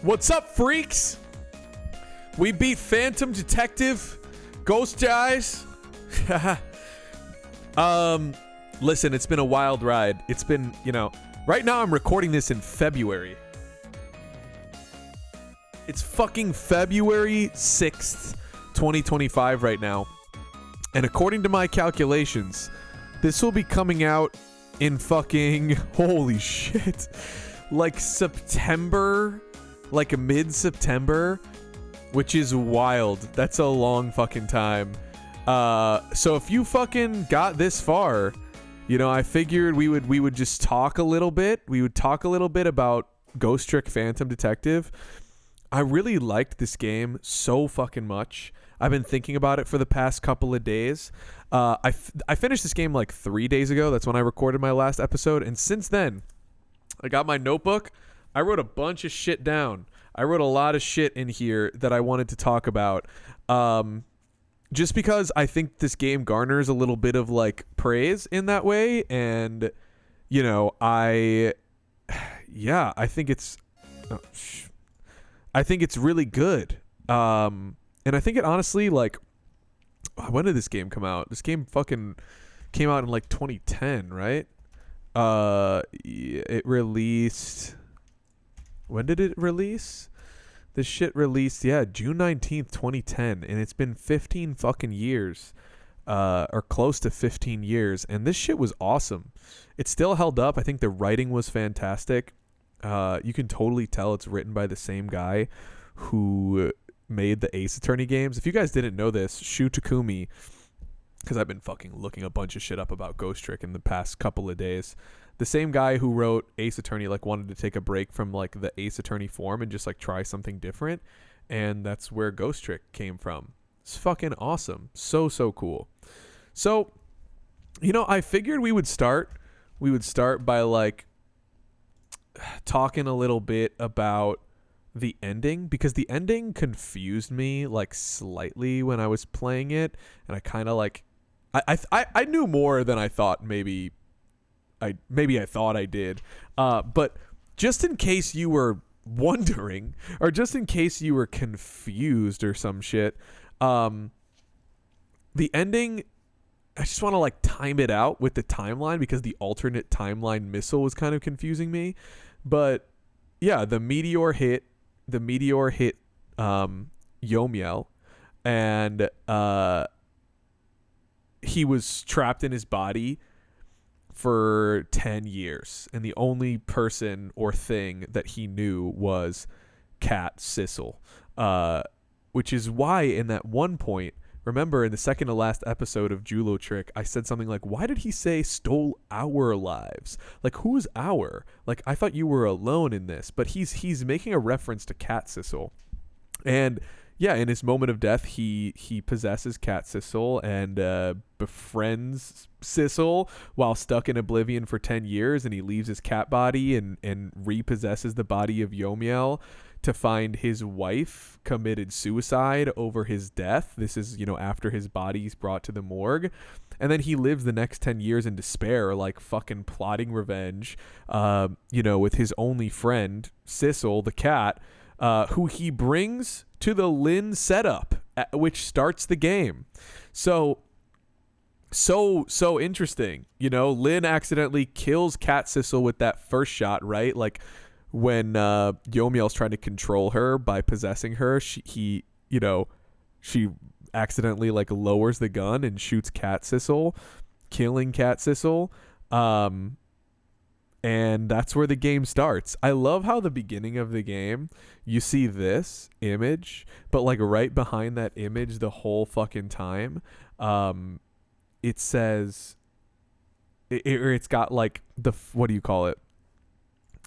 What's up, freaks? We beat Phantom Detective, Ghost Eyes. Listen, it's been a wild ride. It's been, right now I'm recording this in February. It's fucking February 6th, 2025 right now. And according to my calculations, this will be coming out in fucking, holy shit, like September, like mid-September, which is wild. That's a long fucking time. So if you fucking got this far, I figured we would just talk a little bit. We would talk a little bit about Ghost Trick Phantom Detective. I really liked this game so fucking much. I've been thinking about it for the past couple of days. I finished this game like 3 days ago. That's when I recorded my last episode. And since then, I got my notebook. I wrote a bunch of shit down. I wrote a lot of shit in here that I wanted to talk about. Just because I think this game garners a little bit of like praise in that way. And, I think it's... I think it's really good. And I think it honestly, like, when did this game come out? This game fucking came out in like 2010, right? It released... When did it release? This shit released, June 19th, 2010. And it's been 15 fucking years. Or close to 15 years. And this shit was awesome. It still held up. I think the writing was fantastic. You can totally tell it's written by the same guy who made the Ace Attorney games. If you guys didn't know this, Shu Takumi, because I've been fucking looking a bunch of shit up about Ghost Trick in the past couple of days. The same guy who wrote Ace Attorney like wanted to take a break from like the Ace Attorney form and just like try something different, and that's where Ghost Trick came from. It's fucking awesome. So cool. So, I figured we would start by like talking a little bit about the ending, because the ending confused me like slightly when I was playing it, and I kind of like I knew more than I thought maybe I thought I did, but just in case you were wondering, or just in case you were confused or some shit, the ending, I just want to like time it out with the timeline, because the alternate timeline missile was kind of confusing me. But yeah, the meteor hit Yomiel, and he was trapped in his body for 10 years, and the only person or thing that he knew was Cat Sissel, which is why in that one point, remember in the second to last episode of GULO Trick, I said something like, why did he say stole our lives? Like, who's our? Like, I thought you were alone in this. But he's making a reference to Cat Sissel. And yeah, in his moment of death, he possesses Cat Sissel and befriends Sissel while stuck in oblivion for 10 years. And he leaves his cat body and repossesses the body of Yomiel to find his wife committed suicide over his death. This is, after his body's brought to the morgue. And then he lives the next 10 years in despair, like fucking plotting revenge, with his only friend, Sissel, the cat, who he brings to the Lynn setup, which starts the game. So interesting. Lynn accidentally kills Cat Sissel with that first shot, right? Like, when Yomiel's trying to control her by possessing her, she accidentally like lowers the gun and shoots Cat Sissel, killing Cat Sissel. And that's where the game starts. I love how the beginning of the game, you see this image, but like right behind that image the whole fucking time, it says, it's got like the, what do you call it?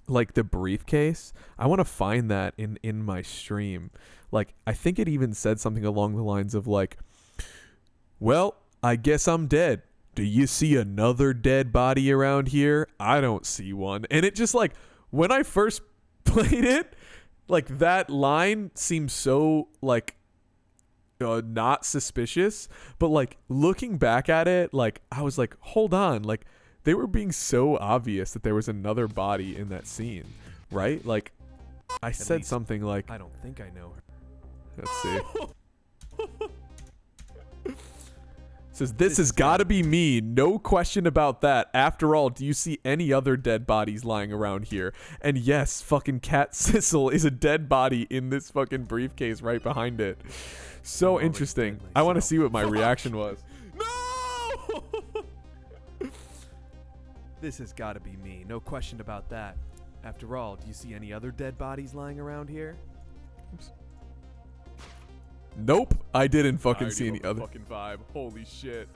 Like the briefcase. I want to find that in my stream. Like, I think it even said something along the lines of like, well, I guess I'm dead. Do you see another dead body around here? I don't see one. And it just like, when I first played it, like that line seems so like not suspicious, but like looking back at it, like I was like, hold on, like they were being so obvious that there was another body in that scene, right? Like I At said least, something like, I don't think I know her. let's see. Says, this has got to be me. No question about that. After all, do you see any other dead bodies lying around here? And yes, fucking Cat Sissel is a dead body in this fucking briefcase right behind it. So interesting. I want to see what my reaction was. No! This has got to be me. No question about that. After all, do you see any other dead bodies lying around here? Oops. Nope, I didn't fucking see any other. Fucking vibe. Holy shit.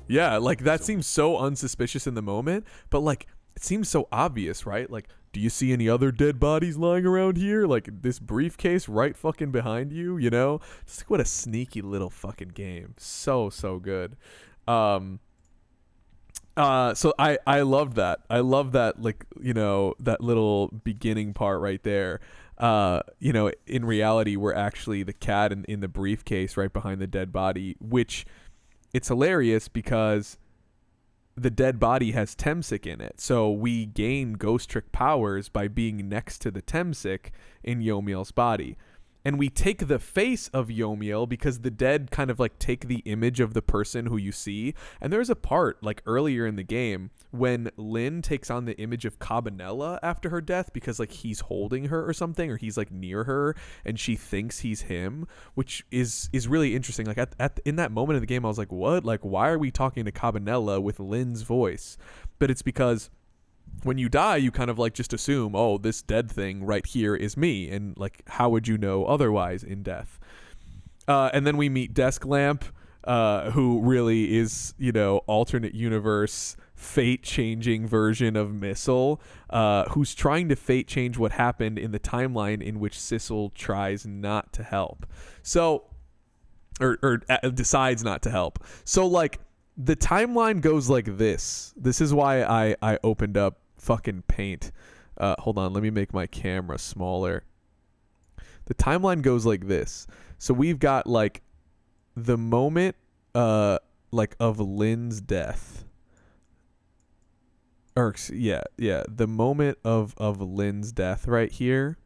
Yeah, like that seems so unsuspicious in the moment, but like it seems so obvious, right? Like, do you see any other dead bodies lying around here? Like this briefcase right fucking behind you, you know? Just like what a sneaky little fucking game. So good. So I loved that. I love that, like, you know, that little beginning part right there. You know, in reality, we're actually the cat in the briefcase right behind the dead body, which it's hilarious because the dead body has Temsic in it. So we gain ghost trick powers by being next to the Temsic in Yomiel's body. And we take the face of Yomiel because the dead kind of like take the image of the person who you see. And there's a part like earlier in the game when Lynn takes on the image of Cabanela after her death because like he's holding her or something, or he's like near her and she thinks he's him, which is really interesting. Like in that moment of the game, I was like, what? Like, why are we talking to Cabanela with Lynn's voice? But it's because when you die, you kind of like just assume, oh, this dead thing right here is me. And like, how would you know otherwise in death? And then we meet Desk Lamp, who really is, you know, alternate universe, fate changing version of Missile, who's trying to fate change what happened in the timeline in which Sissel tries not to help. So, or decides not to help. So like, the timeline goes like this. This is why I opened up fucking Paint. Hold on, let me make my camera smaller. The timeline goes like this. So we've got like the moment like of Lynn's death. Or yeah, the moment of Lynn's death right here.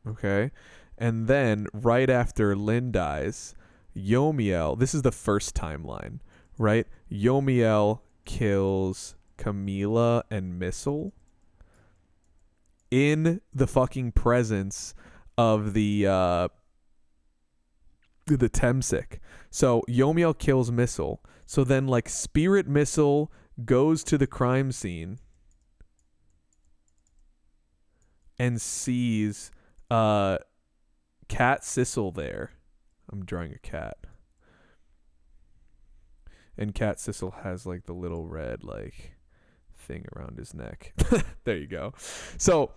Okay. And then right after Lynn dies, Yomiel, this is the first timeline, right? Yomiel kills Camila and Missile in the fucking presence of the Temsic. So Yomiel kills Missile. So then like Spirit Missile goes to the crime scene and sees Cat Sissel there. I'm drawing a cat. And Cat Sissel has like the little red like thing around his neck. There you go. So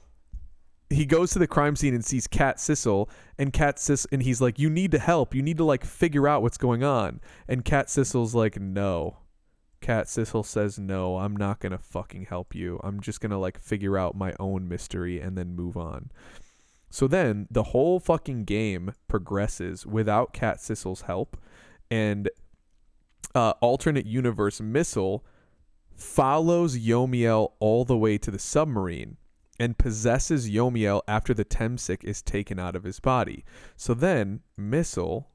he goes to the crime scene and sees Cat Sissel, and and he's like, you need to help. You need to like figure out what's going on. And Cat Sissel's like, no. Cat Sissel says, no, I'm not going to fucking help you. I'm just going to like figure out my own mystery and then move on. So then the whole fucking game progresses without Cat Sissel's help, and alternate universe Missile follows Yomiel all the way to the submarine and possesses Yomiel after the Temsic is taken out of his body. So then Missile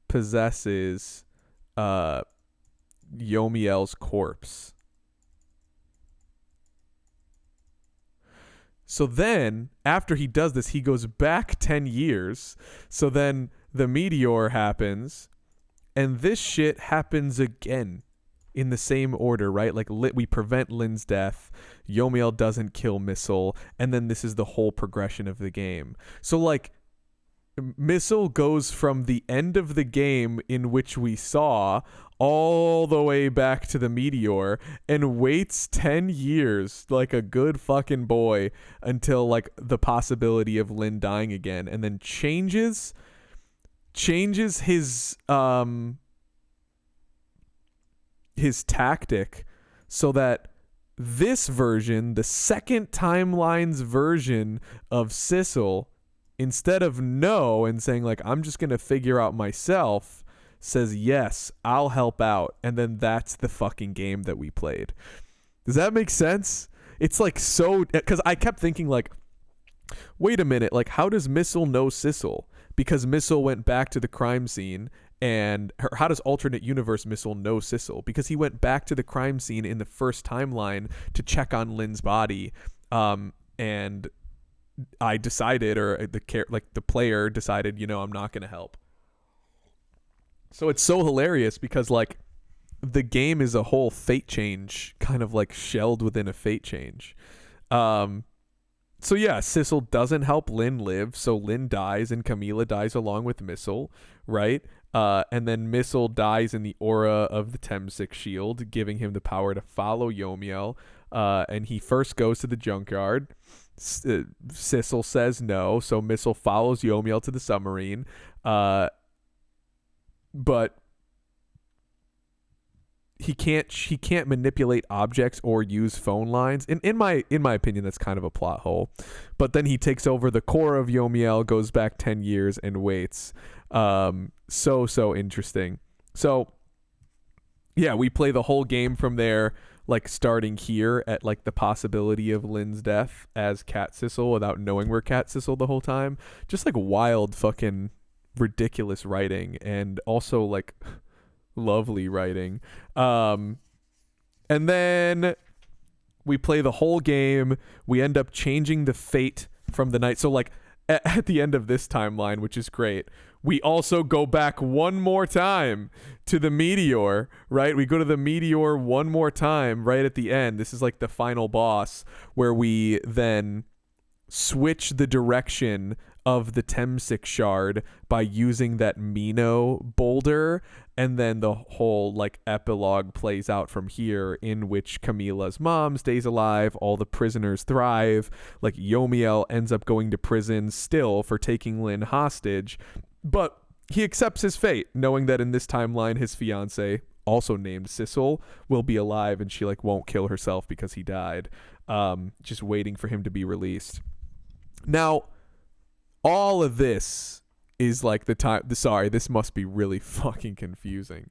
possesses Yomiel's corpse. So then, after he does this, he goes back 10 years. So then the meteor happens, and this shit happens again in the same order, right? Like, we prevent Lynn's death, Yomiel doesn't kill Missile, and then this is the whole progression of the game. So, like, Missile goes from the end of the game in which we saw all the way back to the meteor and waits 10 years like a good fucking boy until like the possibility of Lynn dying again, and then changes his tactic so that this version, the second timeline's version of Sissel, instead of no and saying like, I'm just going to figure out myself, says, yes, I'll help out. And then that's the fucking game that we played. Does that make sense? It's like so, because I kept thinking like, wait a minute, like how does Missile know Sissel? Because Missile went back to the crime scene, and how does alternate universe Missile know Sissel? Because he went back to the crime scene in the first timeline to check on Lynn's body, and I decided, or the player decided, I'm not gonna help. So it's so hilarious because like the game is a whole fate change, kind of like shelled within a fate change. So yeah, Sissel doesn't help Lynn live, so Lynn dies and Camila dies along with Missile, right? And then Missile dies in the aura of the Temsik shield, giving him the power to follow Yomiel. And he first goes to the junkyard. Sissel says no, so Missile follows Yomiel to the submarine. But he can't manipulate objects or use phone lines. In my opinion, that's kind of a plot hole. But then he takes over the core of Yomiel, goes back 10 years and waits. So interesting. So yeah, we play the whole game from there, like starting here at like the possibility of Lynn's death as Cat Sissel without knowing we're Cat Sissel the whole time. Just like wild fucking ridiculous writing, and also like lovely writing. And then we play the whole game. We end up changing the fate from the night. So like at the end of this timeline, which is great, we also go back one more time to the meteor, right? We go to the meteor one more time right at the end. This is like the final boss, where we then switch the direction of the Temsik shard by using that Mino boulder, and then the whole like epilogue plays out from here, in which Camila's mom stays alive, all the prisoners thrive, like Yomiel ends up going to prison still for taking Lynn hostage, but he accepts his fate, knowing that in this timeline his fiance, also named Sissel, will be alive, and she like won't kill herself because he died, just waiting for him to be released. Now all of this is like this must be really fucking confusing.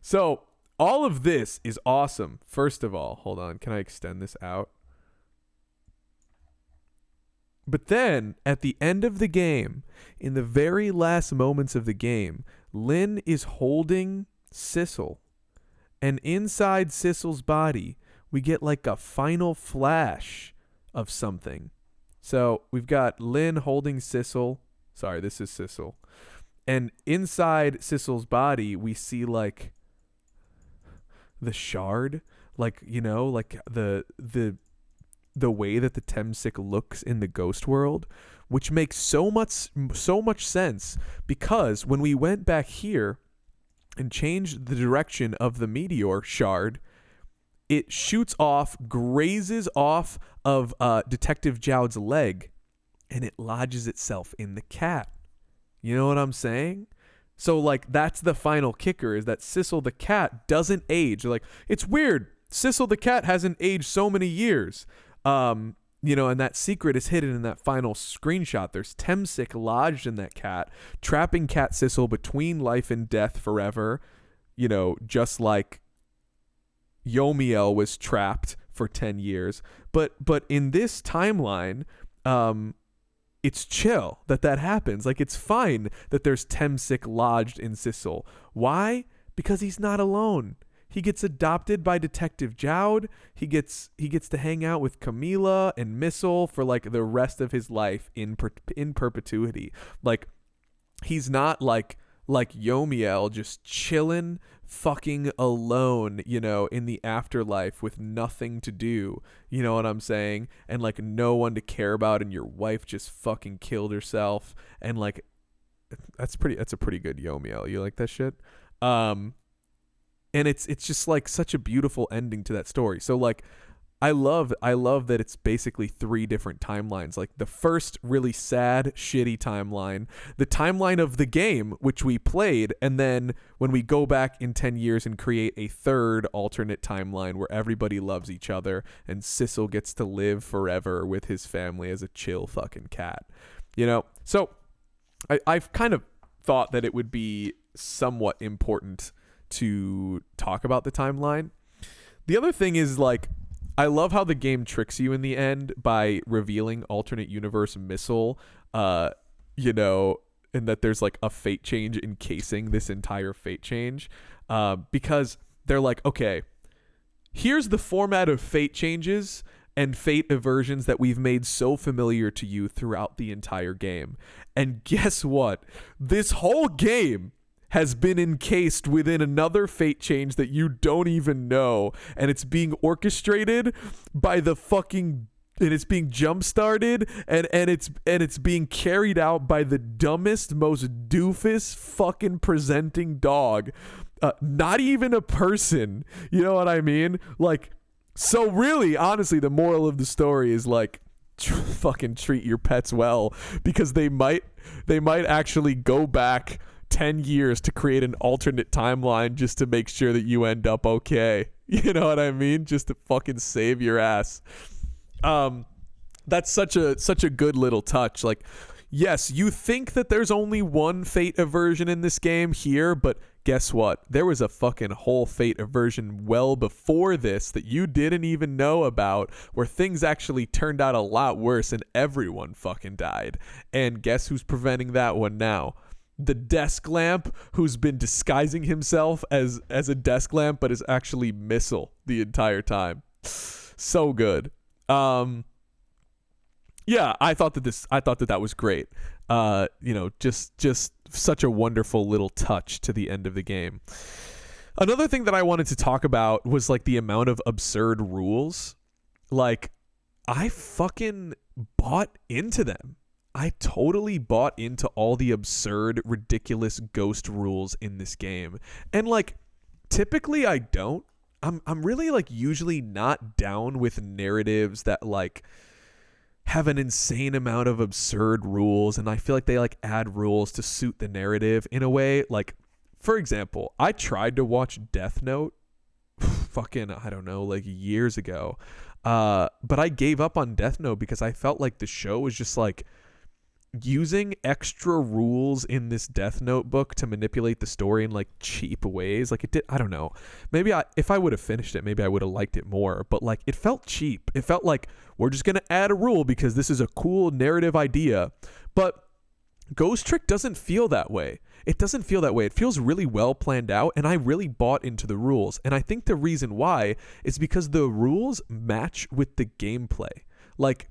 So all of this is awesome. First of all, hold on, can I extend this out? But then at the end of the game, in the very last moments of the game, Lynn is holding Sissel, and inside Sissel's body we get like a final flash of something. So we've got Lynn holding Sissel. Sorry, this is Sissel. And inside Sissel's body, we see like the shard, like, like the way that the Temsik looks in the ghost world, which makes so much sense, because when we went back here and changed the direction of the meteor shard, it shoots off, grazes off of Detective Jowd's leg, and it lodges itself in the cat. You know what I'm saying? So like that's the final kicker, is that Sissel the cat doesn't age. They're like, it's weird, Sissel the cat hasn't aged so many years. And that secret is hidden in that final screenshot. There's Temsik lodged in that cat, trapping Cat Sissel between life and death forever, just like Yomiel was trapped for 10 years. But in this timeline, it's chill that happens. Like, it's fine that there's Temsik lodged in Sissel. Why? Because he's not alone. He gets adopted by Detective Jowd. He gets to hang out with Camila and Missile for like the rest of his life in perpetuity. Like, he's not like Yomiel just chilling fucking alone, in the afterlife with nothing to do. You know what I'm saying? And like no one to care about, and your wife just fucking killed herself. And like that's a pretty good Yomiel. You like that shit? And it's just like such a beautiful ending to that story. So like I love that it's basically 3 different timelines. Like the first really sad, shitty timeline, the timeline of the game, which we played, and then when we go back in 10 years and create a third alternate timeline where everybody loves each other and Sissel gets to live forever with his family as a chill fucking cat. So I've kind of thought that it would be somewhat important to talk about the timeline. The other thing is like, I love how the game tricks you in the end by revealing alternate universe missile, you know, and that there's like a fate change encasing this entire fate change, because they're like, okay, here's the format of fate changes and fate aversions that we've made so familiar to you throughout the entire game. And guess what? This whole game has been encased within another fate change that you don't even know, and it's being orchestrated by the fucking, and it's being jump started, and it's being carried out by the dumbest, most doofus fucking presenting dog. Not even a person. You know what I mean? Like, so really, honestly, the moral of the story is like, fucking treat your pets well, because they might actually go back 10 years to create an alternate timeline just to make sure that you end up okay. You know what I mean? Just to fucking save your ass. That's such a good little touch. Like, yes, you think that there's only one fate aversion in this game here, but guess what? There was a fucking whole fate aversion well before this that you didn't even know about, where things actually turned out a lot worse and everyone fucking died. And guess who's preventing that one now? The desk lamp, who's been disguising himself as a desk lamp, but is actually Missile the entire time. So good. Yeah, I thought that was great. You know, just such a wonderful little touch to the end of the game. Another thing that I wanted to talk about was like the amount of absurd rules. Like, I fucking bought into them. I totally bought into all the absurd, ridiculous ghost rules in this game. And like, typically I don't. I'm really like usually not down with narratives that like have an insane amount of absurd rules, and I feel like they like add rules to suit the narrative in a way. Like, for example, I tried to watch Death Note fucking, I don't know, like years ago. But I gave up on Death Note because I felt like the show was just like using extra rules in this Death Note book to manipulate the story in like cheap ways. Like, it did, I don't know, maybe if I would have finished it, maybe I would have liked it more, but like, it felt cheap. It felt like, we're just gonna add a rule because this is a cool narrative idea. But Ghost Trick doesn't feel that way. It doesn't feel that way. It feels really well planned out, and I really bought into the rules. And I think the reason why is because the rules match with the gameplay. Like,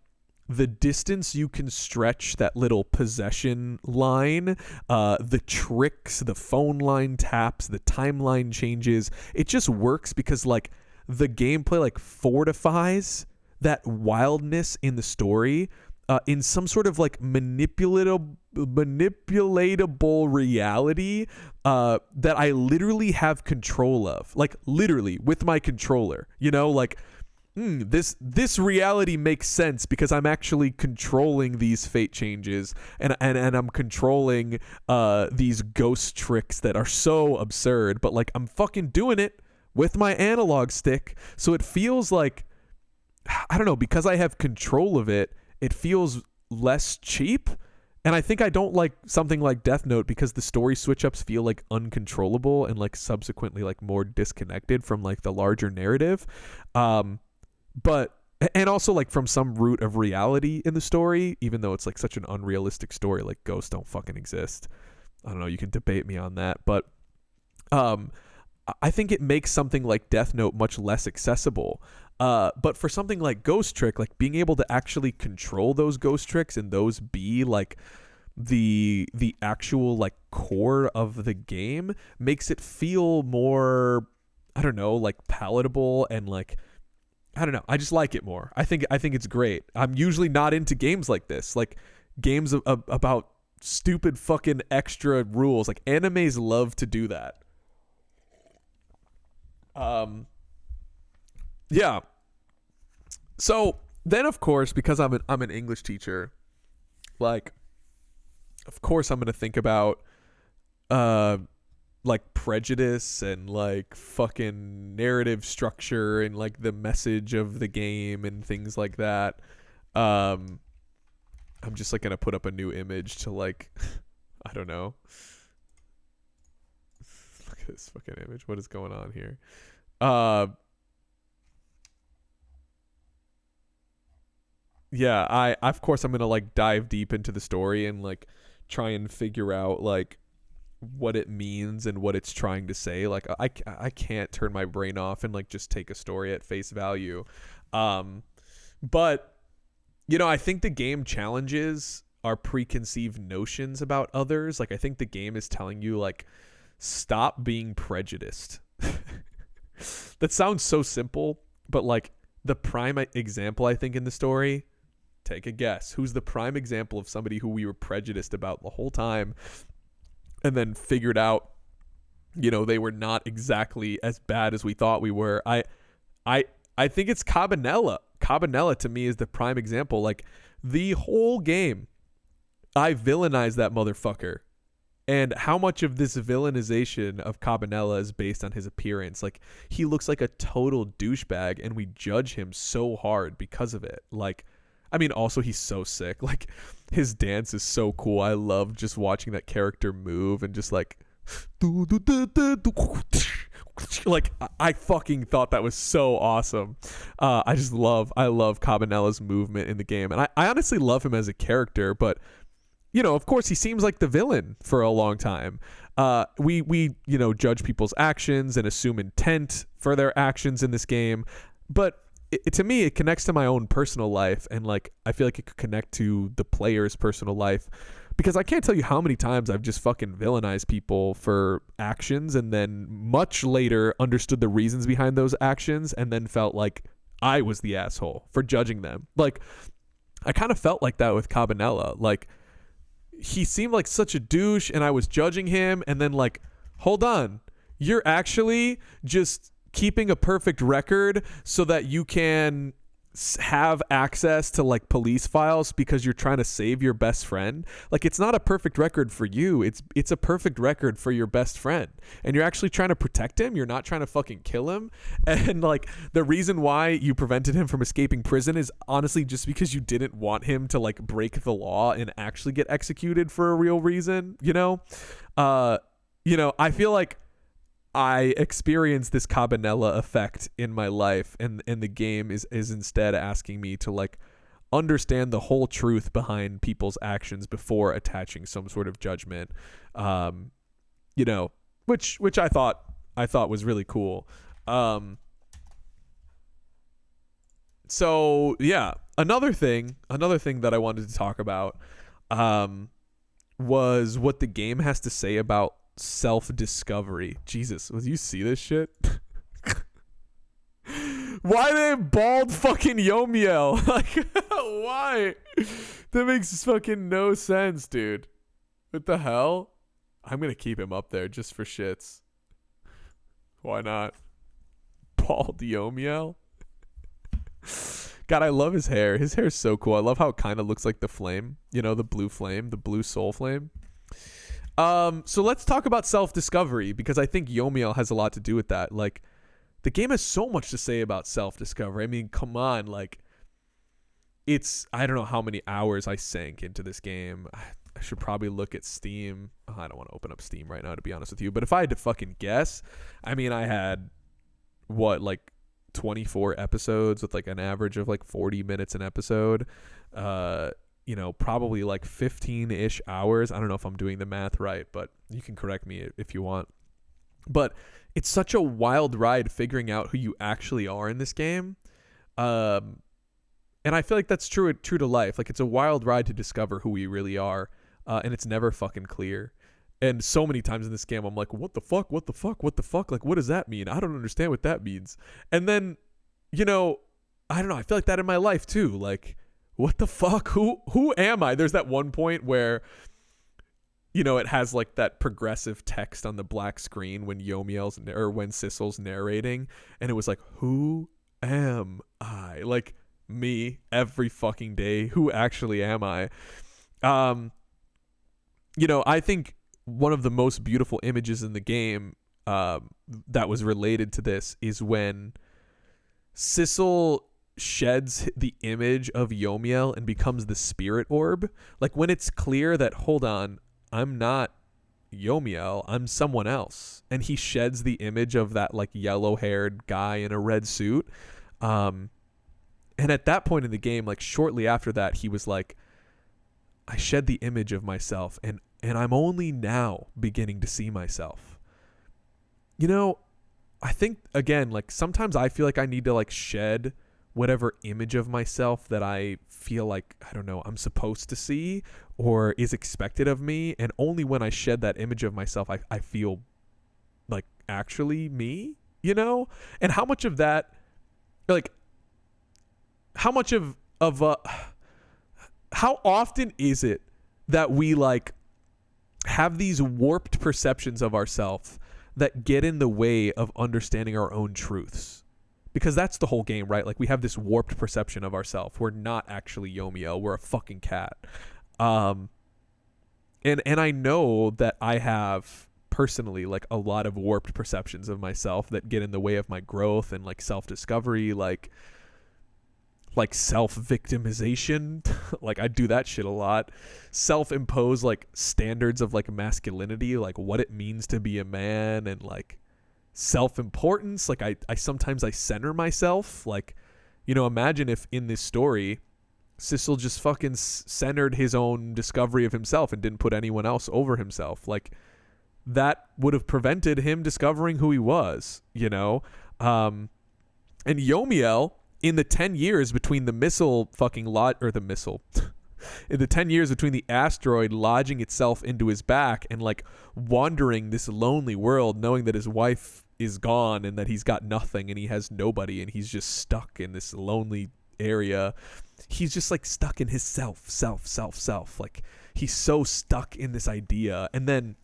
the distance you can stretch that little possession line, the tricks, the phone line taps, the timeline changes, it just works because like the gameplay like fortifies that wildness in the story in some sort of like manipulatable reality that I literally have control of, like literally with my controller, you know, like this reality makes sense because I'm actually controlling these fate changes, and I'm controlling these ghost tricks that are so absurd, but like I'm fucking doing it with my analog stick. So it feels like, I don't know, because I have control of it, it feels less cheap. And I think I don't like something like Death Note because the story switch ups feel like uncontrollable and like subsequently like more disconnected from like the larger narrative. But, and also like from some root of reality in the story, even though it's like such an unrealistic story, like ghosts don't fucking exist. I don't know, you can debate me on that, but I think it makes something like Death Note much less accessible. But for something like Ghost Trick, like being able to actually control those ghost tricks and those be like the actual like core of the game makes it feel more, I don't know, like palatable, and like, I don't know, I just like it more. I think it's great. I'm usually not into games like this, like games about stupid fucking extra rules. Like animes love to do that. Yeah. So then, of course, because I'm an English teacher, like, of course I'm gonna think about like prejudice and like fucking narrative structure and like the message of the game and things like that. I'm just like gonna put up a new image to like I don't know. Look at this fucking image. What is going on here? yeah, I of course I'm gonna like dive deep into the story and like try and figure out like what it means and what it's trying to say. Like I can't turn my brain off and like just take a story at face value. But I think the game challenges our preconceived notions about others. Like I think the game is telling you like stop being prejudiced. That sounds so simple, but like the prime example I think in the story, take a guess. Who's the prime example of somebody who we were prejudiced about the whole time and then figured out, they were not exactly as bad as we thought we were? I think it's Cabanela. Cabanela to me is the prime example. Like the whole game, I villainized that motherfucker. And how much of this villainization of Cabanela is based on his appearance? Like he looks like a total douchebag and we judge him so hard because of it. Like, I mean, also he's so sick. Like his dance is so cool. I love just watching that character move and just like, like I fucking thought that was so awesome. I love Cabanela's movement in the game. And I honestly love him as a character, but of course he seems like the villain for a long time. We judge people's actions and assume intent for their actions in this game. But to me, it connects to my own personal life. And like, I feel like it could connect to the player's personal life because I can't tell you how many times I've just fucking villainized people for actions and then much later understood the reasons behind those actions and then felt like I was the asshole for judging them. Like I kind of felt like that with Cabanela. Like, he seemed like such a douche and I was judging him and then like, hold on, you're actually just keeping a perfect record so that you can have access to like police files because you're trying to save your best friend. Like it's not a perfect record for you. It's a perfect record for your best friend. And you're actually trying to protect him. You're not trying to fucking kill him. And like the reason why you prevented him from escaping prison is honestly just because you didn't want him to like break the law and actually get executed for a real reason, I feel like I experienced this Cabanela effect in my life, and the game is instead asking me to like understand the whole truth behind people's actions before attaching some sort of judgment. Which I thought was really cool. So yeah, another thing that I wanted to talk about was what the game has to say about self-discovery. Jesus, would you see this shit? Why they bald fucking Yomiel? Like, why? That makes fucking no sense, dude. What the hell? I'm gonna keep him up there just for shits. Why not? Bald Yomiel? God, I love his hair. His hair is so cool. I love how it kind of looks like the flame. The blue flame, the blue soul flame. So let's talk about self-discovery because I think Yomiel has a lot to do with that. Like, the game has so much to say about self-discovery. I mean, come on, like, I don't know how many hours I sank into this game. I should probably look at Steam. Oh, I don't want to open up Steam right now, to be honest with you. But if I had to fucking guess, I mean, I had, like 24 episodes with like an average of like 40 minutes an episode. Probably like 15-ish hours. I don't know if I'm doing the math right, but you can correct me if you want. But it's such a wild ride figuring out who you actually are in this game. And I feel like that's true to life. Like, it's a wild ride to discover who we really are. And it's never fucking clear. And so many times in this game, I'm like, what the fuck? What the fuck? What the fuck? Like, what does that mean? I don't understand what that means. And then, I don't know. I feel like that in my life too. Like, what the fuck? Who am I? There's that one point where, it has like that progressive text on the black screen when when Sissel's narrating, and it was like, who am I? Like, me every fucking day. Who actually am I? I think one of the most beautiful images in the game that was related to this is when Sissel sheds the image of Yomiel and becomes the spirit orb. Like, when it's clear that, hold on, I'm not Yomiel, I'm someone else. And he sheds the image of that like yellow haired guy in a red suit. And And at that point in the game, like shortly after that, he was like, I shed the image of myself, and I'm only now beginning to see myself. You know, I think, again, like sometimes I feel like I need to like shed whatever image of myself that I feel like, I don't know, I'm supposed to see or is expected of me. And only when I shed that image of myself, I feel like actually me, you know? And how much of that, like, how much of how often is it that we like have these warped perceptions of ourselves that get in the way of understanding our own truths? Because that's the whole game, right? Like we have this warped perception of ourselves. We're not actually Yomiel. We're a fucking cat. And I know that I have personally like a lot of warped perceptions of myself that get in the way of my growth and like self-discovery, like self-victimization. Like I do that shit a lot. Self-impose like standards of like masculinity, like what it means to be a man, and like self-importance. Like I sometimes I center myself. Like, you know, imagine if in this story Sissel just fucking centered his own discovery of himself and didn't put anyone else over himself. Like that would have prevented him discovering who he was, you know? And Yomiel, in the 10 years between the missile fucking or the missile, in the 10 years between the asteroid lodging itself into his back and like wandering this lonely world, knowing that his wife is gone and that he's got nothing and he has nobody and he's just stuck in this lonely area. He's just like stuck in his self. Like he's so stuck in this idea. And then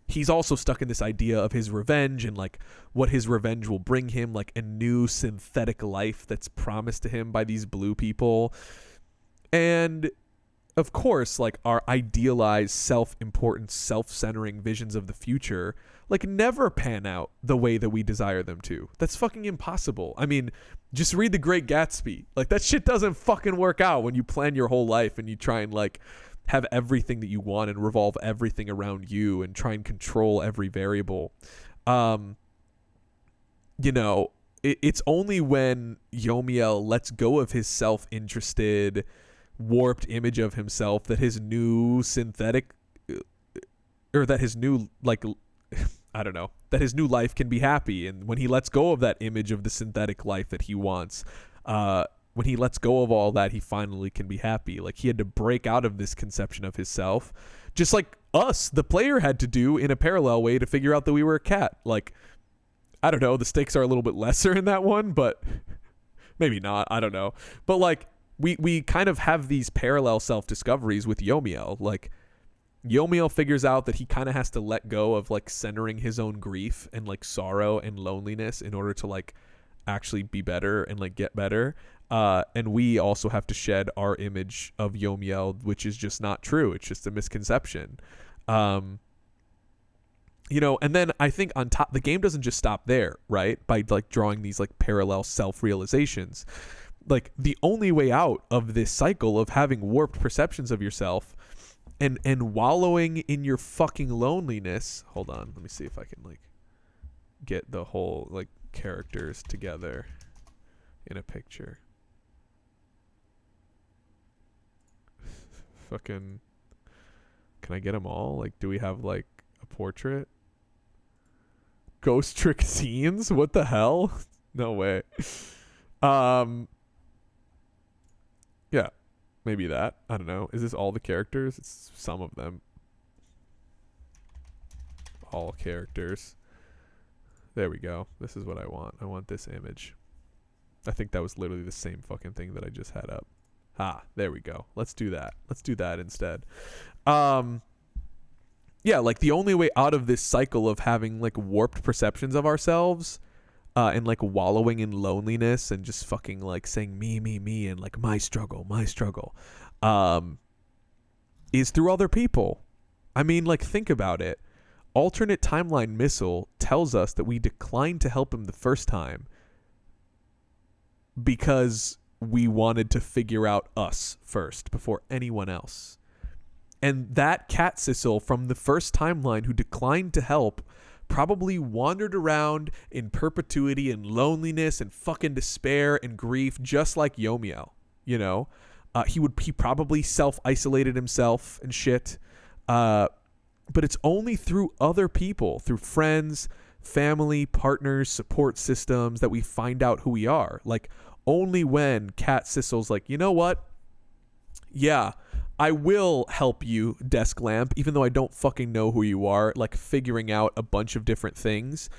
he's also stuck in this idea of his revenge and like what his revenge will bring him, like a new synthetic life that's promised to him by these blue people. And of course, like our idealized self-important, self-centering visions of the future like never pan out the way that we desire them to. That's fucking impossible. I mean, just read The Great Gatsby. Like that shit doesn't fucking work out when you plan your whole life and you try and like have everything that you want and revolve everything around you and try and control every variable. You know, it's only when Yomiel lets go of his self-interested, warped image of himself that his new synthetic, or that his new, like, I don't know, that his new life can be happy. And when he lets go of that image of the synthetic life that he wants, when he lets go of all that, he finally can be happy. Like he had to break out of this conception of himself, just like us, the player, had to do in a parallel way to figure out that we were a cat. Like, I don't know, the stakes are a little bit lesser in that one, but maybe not. I don't know. But like we kind of have these parallel self-discoveries with Yomiel. Like Yomiel figures out that he kind of has to let go of like centering his own grief and like sorrow and loneliness in order to like actually be better and like get better. And we also have to shed our image of Yomiel, which is just not true. It's just a misconception. You know, and then I think on top, the game doesn't just stop there, right? By like drawing these like parallel self-realizations. Like the only way out of this cycle of having warped perceptions of yourself and wallowing in your fucking loneliness. Hold on, let me see if I can like get the whole like characters together in a picture. Fucking, can I get them all? Like, do we have like a portrait? Ghost trick scenes? What the hell? No way. Yeah, maybe that. I don't know. Is this all the characters? It's some of them. All characters. There we go. This is what I want. I want this image. I think that was literally the same fucking thing that I just had up. There we go. Let's do that. Let's do that instead. Yeah, like the only way out of this cycle of having like warped perceptions of ourselves and like wallowing in loneliness and just fucking like saying me and like my struggle is through other people. I mean, like, think about it. Alternate timeline Missile tells us that we declined to help him the first time because we wanted to figure out us first before anyone else. And that cat Sissel from the first timeline who declined to help probably wandered around in perpetuity and loneliness and fucking despair and grief, just like Yomiel, you know? He probably self-isolated himself and shit. But it's only through other people, through friends, family, partners, support systems, that we find out who we are. Like, only when Cat Sissel's like, you know what? Yeah, I will help you, Desk Lamp, even though I don't fucking know who you are, like figuring out a bunch of different things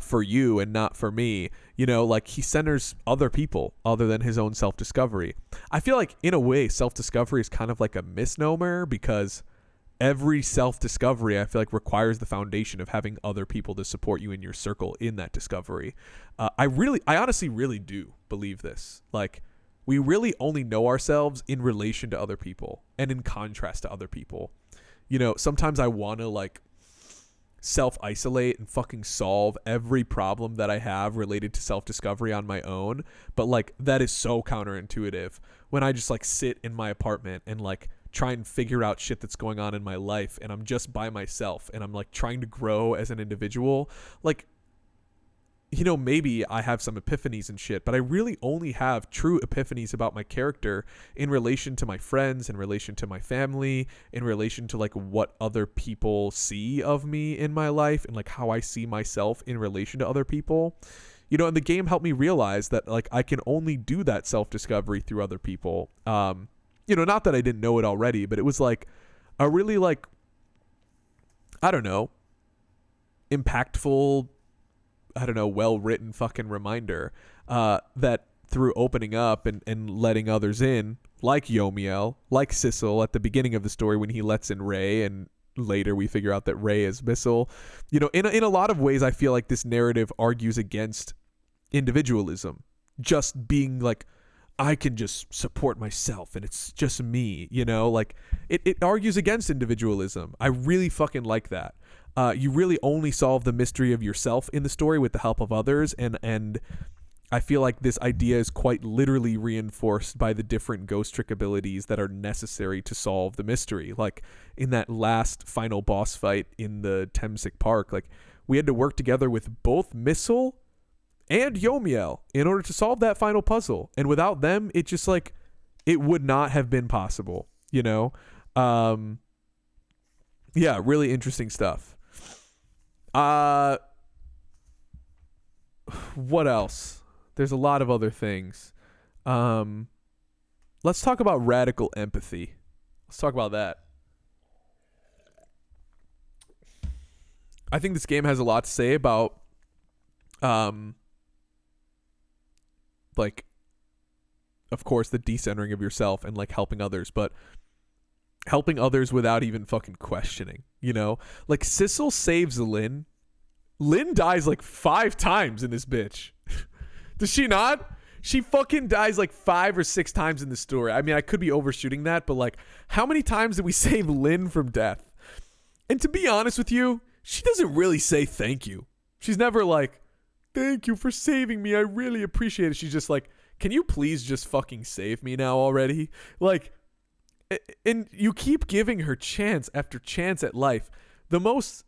for you and not for me. You know, like he centers other people other than his own self-discovery. I feel like in a way self-discovery is kind of like a misnomer, because every self-discovery, I feel like, requires the foundation of having other people to support you in your circle in that discovery. I honestly really do believe this. Like, we really only know ourselves in relation to other people and in contrast to other people. You know, sometimes I want to like self-isolate and fucking solve every problem that I have related to self-discovery on my own. But like, that is so counterintuitive when I just like sit in my apartment and like try and figure out shit that's going on in my life, and I'm just by myself and I'm like trying to grow as an individual. Like, you know, maybe I have some epiphanies and shit, but I really only have true epiphanies about my character in relation to my friends, in relation to my family, in relation to like what other people see of me in my life, and like how I see myself in relation to other people. You know, and the game helped me realize that like I can only do that self-discovery through other people. You know, not that I didn't know it already, but it was like a really like, I don't know, impactful, I don't know, well-written fucking reminder that through opening up and letting others in, like Yomiel, like Sissel at the beginning of the story when he lets in Ray, and later we figure out that Ray is Missile. You know, in a lot of ways, I feel like this narrative argues against individualism. Just being like, I can just support myself and it's just me, you know? Like, it argues against individualism. I really fucking like that. You really only solve the mystery of yourself in the story with the help of others, and I feel like this idea is quite literally reinforced by the different ghost trick abilities that are necessary to solve the mystery. Like, in that last final boss fight in the Temsic Park, like, we had to work together with both Missile and Yomiel in order to solve that final puzzle, and without them, it just like, it would not have been possible, you know? Yeah, really interesting stuff. What else? There's a lot of other things. Let's talk about radical empathy. Let's talk about that. I think this game has a lot to say about like, of course, the decentering of yourself and like helping others, but helping others without even fucking questioning, you know? Like, Sissel saves Lynn. Lynn dies like 5 times in this bitch. Does she not? She fucking dies like 5 or 6 times in the story. I mean, I could be overshooting that, but like, how many times did we save Lynn from death? And to be honest with you, she doesn't really say thank you. She's never like, thank you for saving me, I really appreciate it. She's just like, can you please just fucking save me now already? Like, and you keep giving her chance after chance at life. The most,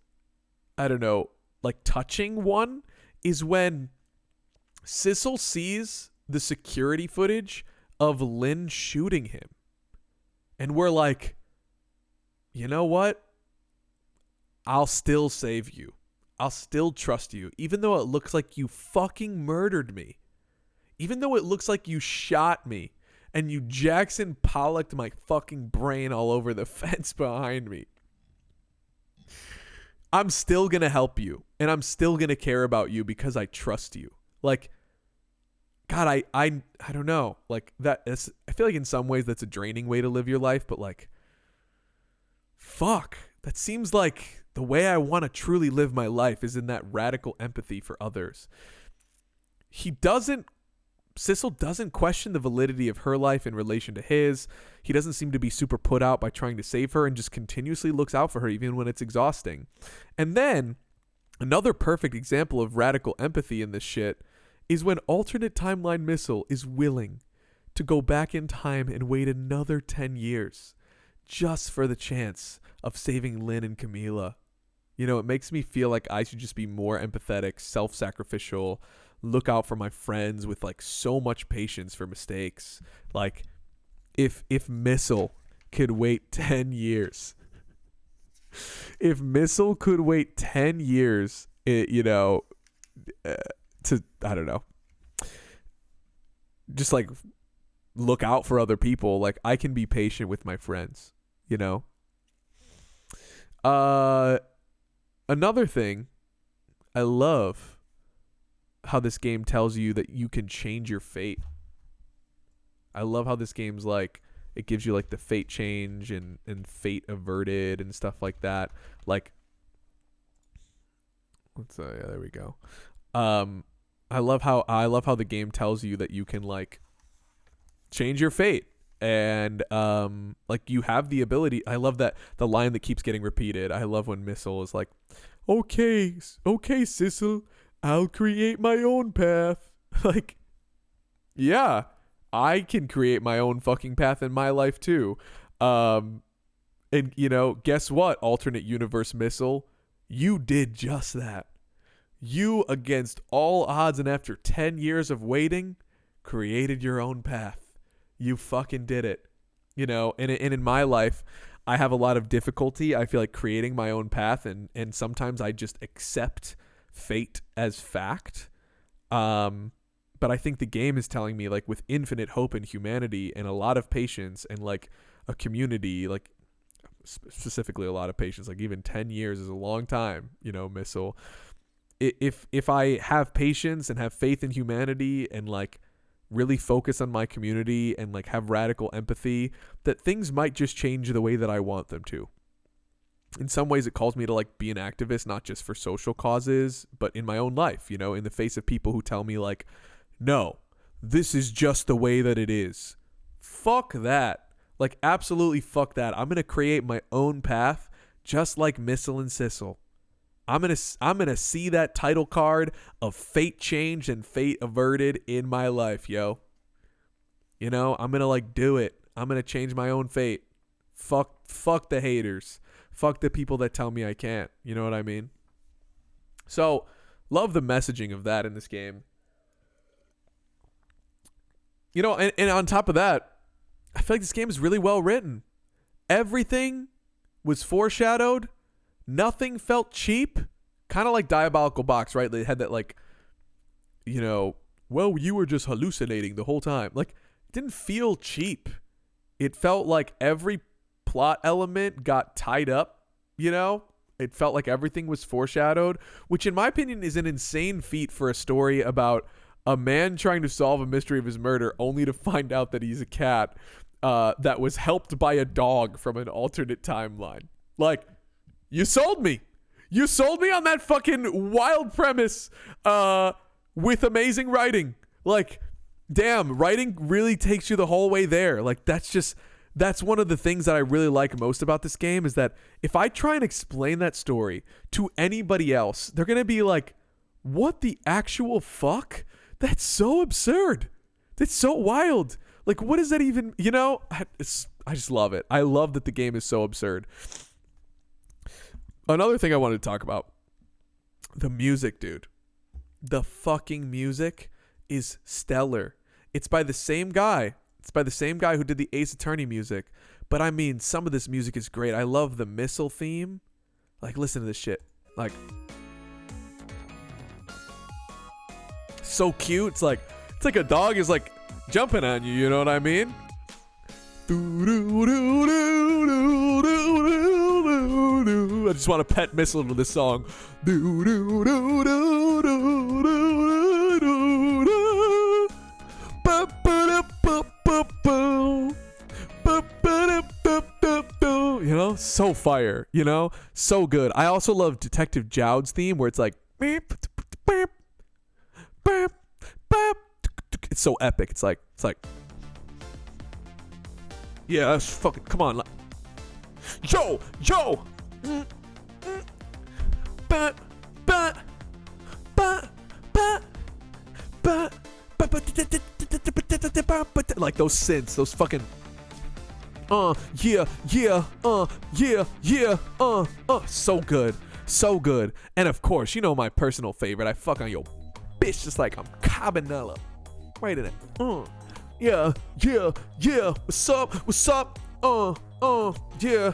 I don't know, like touching one is when Sissel sees the security footage of Lynn shooting him. And we're like, you know what? I'll still save you. I'll still trust you, even though it looks like you fucking murdered me. Even though it looks like you shot me and you Jackson Pollocked my fucking brain all over the fence behind me. I'm still going to help you, and I'm still going to care about you because I trust you. Like, God, I don't know. Like, I feel like in some ways that's a draining way to live your life, but like, fuck, that seems like the way I want to truly live my life is in that radical empathy for others. Sissel doesn't question the validity of her life in relation to his. He doesn't seem to be super put out by trying to save her and just continuously looks out for her even when it's exhausting. And then another perfect example of radical empathy in this shit is when alternate timeline Missile is willing to go back in time and wait another 10 years just for the chance of saving Lynn and Camila. You know, it makes me feel like I should just be more empathetic, self-sacrificial, look out for my friends with like so much patience for mistakes. Like if Missile could wait 10 years, if Missile could wait 10 years, you know, to, I don't know, just like look out for other people, like I can be patient with my friends, you know? Another thing, I love how this game tells you that you can change your fate. I love how this game's like, it gives you like the fate change and fate averted and stuff like that. Like, yeah, there we go. I love how the game tells you that you can like change your fate. And like you have the ability. I love that the line that keeps getting repeated. I love when Missile is like, okay, Sissel, I'll create my own path. Like, yeah, I can create my own fucking path in my life too. And you know, guess what? Alternate universe Missile, you did just that. You, against all odds and after 10 years of waiting, created your own path. You fucking did it. You know, and in my life, I have a lot of difficulty, I feel like, creating my own path, and sometimes I just accept fate as fact. But I think the game is telling me, like, with infinite hope in humanity and a lot of patience and like a community, like specifically a lot of patience, like even 10 years is a long time, you know, Missile. If I have patience and have faith in humanity and like really focus on my community and like have radical empathy, that things might just change the way that I want them to. In some ways it calls me to like be an activist, not just for social causes, but in my own life, you know, in the face of people who tell me like, no, this is just the way that it is. Fuck that. Like, absolutely fuck that. I'm going to create my own path just like Missile and Sissel. I'm gonna see that title card of fate changed and fate averted in my life, yo. You know, I'm gonna like do it. I'm gonna change my own fate. Fuck the haters. Fuck the people that tell me I can't. You know what I mean? So, love the messaging of that in this game. You know, and on top of that, I feel like this game is really well written. Everything was foreshadowed. Nothing felt cheap. Kind of like Diabolical Box, right? They had that like, you know, well, you were just hallucinating the whole time. Like, it didn't feel cheap. It felt like every plot element got tied up, you know? It felt like everything was foreshadowed, which in my opinion is an insane feat for a story about a man trying to solve a mystery of his murder only to find out that he's a cat that was helped by a dog from an alternate timeline. Like, you sold me. You sold me on that fucking wild premise with amazing writing. Like, damn, writing really takes you the whole way there. Like, that's one of the things that I really like most about this game, is that if I try and explain that story to anybody else, they're going to be like, what the actual fuck? That's so absurd. That's so wild. Like, what is that even, you know? I just love it. I love that the game is so absurd. Another thing I wanted to talk about, the music, dude. The fucking music is stellar. It's by the same guy. It's by the same guy who did the Ace Attorney music. But I mean, some of this music is great. I love the Missile theme. Like, listen to this shit. Like, so cute. It's like a dog is like jumping on you. You know what I mean? I just want to pet Missile to this song. You know, so fire, you know, so good. I also love Detective Jowd's theme, where it's like, it's so epic. It's like, yeah, that's fucking, come on. Joe. Like those synths, those fucking so good. So good. And of course, you know my personal favorite. I fuck on your bitch just like I'm Cabanella. Right in it. Yeah. What's up? Yeah.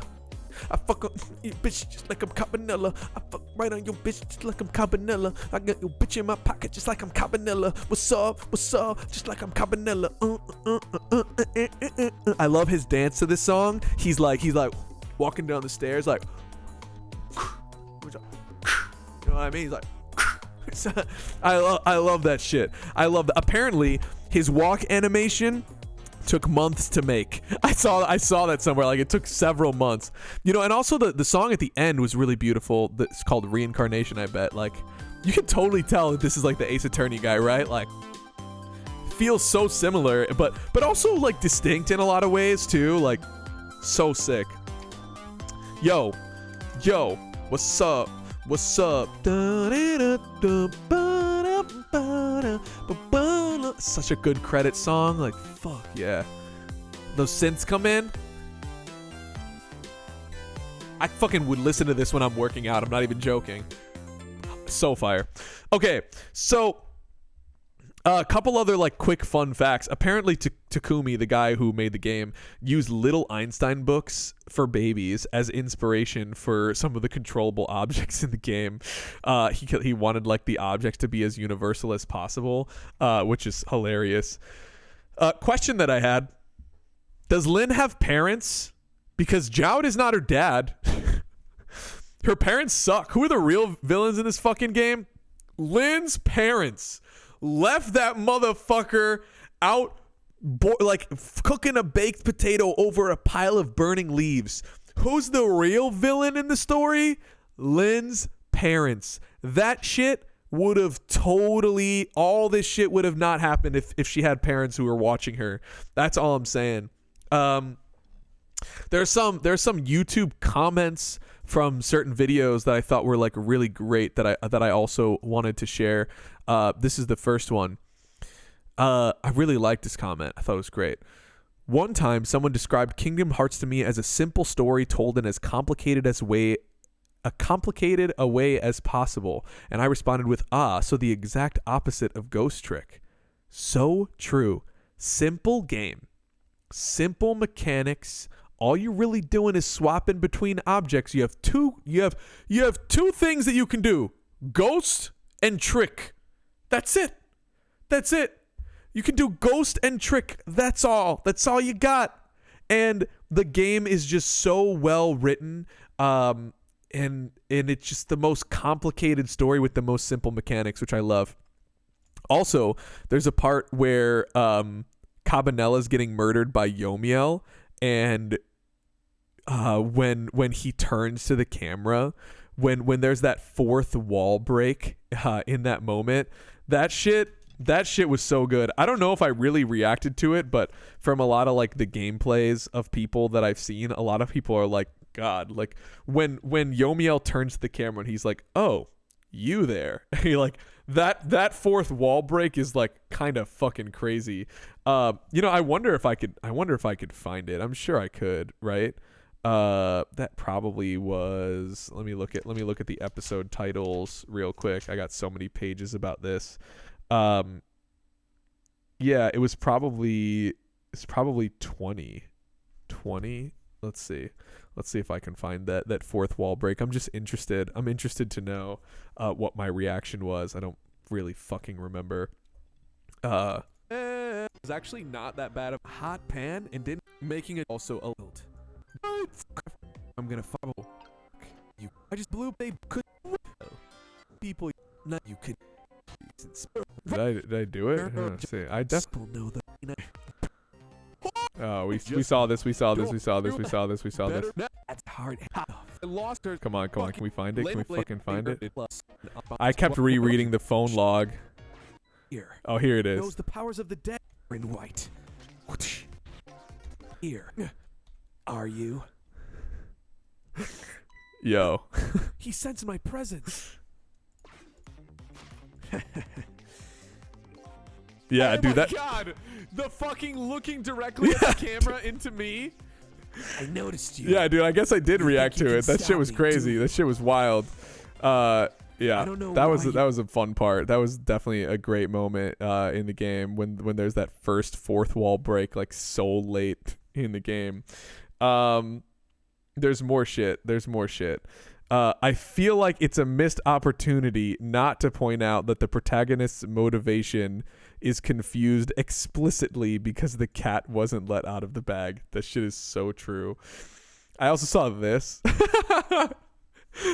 I fuck on your bitch just like I'm Cabanella. I fuck right on your bitch just like I'm Cabanella. I got your bitch in my pocket just like I'm Cabanella. What's up? Just like I'm Cabanella. I love his dance to this song. He's like walking down the stairs like, you know what I mean? He's like, I love that shit. I love that. Apparently, his walk animation took months to make. I saw that somewhere. Like, it took several months. You know, and also the song at the end was really beautiful. It's called Reincarnation, I bet. Like, you can totally tell that this is like the Ace Attorney guy, right? Like, feels so similar, but also like distinct in a lot of ways too. Like, so sick. Yo, what's up? Such a good credit song. Like, fuck yeah. Those synths come in. I fucking would listen to this when I'm working out. I'm not even joking. So fire. Okay, so a couple other like quick fun facts. Apparently Takumi, the guy who made the game, used Little Einstein books for babies as inspiration for some of the controllable objects in the game. He wanted like the objects to be as universal as possible, which is hilarious. Question that I had: does Lynn have parents? Because Jowd is not her dad. Her parents suck. Who are the real villains in this fucking game? Lynn's parents left that motherfucker out cooking a baked potato over a pile of burning leaves. Who's the real villain in the story? Lynn's parents. That shit would have totally, all this shit would have not happened if she had parents who were watching her. That's all I'm saying. There's some YouTube comments from certain videos that I thought were like really great that I also wanted to share. This is the first one. I really liked this comment. I thought it was great. One time, someone described Kingdom Hearts to me as a simple story told in as complicated a way as possible, and I responded with so the exact opposite of Ghost Trick. So true. Simple game, simple mechanics. All you're really doing is swapping between objects. You have two things that you can do: Ghost and Trick. That's it. You can do Ghost and Trick. That's all you got. And the game is just so well written. And it's just the most complicated story with the most simple mechanics, which I love. Also, there's a part where Cabanella's getting murdered by Yomiel, and when he turns to the camera, when there's that fourth wall break in that moment, that shit was so good. I don't know if I really reacted to it, but from a lot of like the gameplays of people that I've seen, a lot of people are like, God, like when Yomiel turns to the camera and he's like, oh, you there. He like that fourth wall break is like kind of fucking crazy. I wonder if I could find it. I'm sure I could, right? That probably was, let me look at the episode titles real quick. I got so many pages about this. Yeah, it's probably 20. Let's see if I can find that fourth wall break. I'm interested to know what my reaction was. I don't really fucking remember. It was actually not that bad of a hot pan, and didn't making it also a little. I'm gonna follow you. I just blew. They could people. Not you could. Did I do it? Let's see. I definitely know that. Oh, we saw this. That's hard. I lost her. Come on. Can we find it? Can we fucking find it? I kept rereading the phone log. Oh, here it is. Knows the powers of the dead in white. Here. Are you? Yo. He sensed my presence. Yeah, dude. Oh my God! The fucking looking directly at the camera into me. I noticed you. Yeah, dude. I guess I did react to it. That shit was crazy. That shit was wild. Yeah, I don't know that why was you- that was a fun part. That was definitely a great moment in the game when there's that first fourth wall break like so late in the game. There's more shit. I feel like it's a missed opportunity not to point out that the protagonist's motivation is confused explicitly because the cat wasn't let out of the bag. That shit is so true. I also saw this.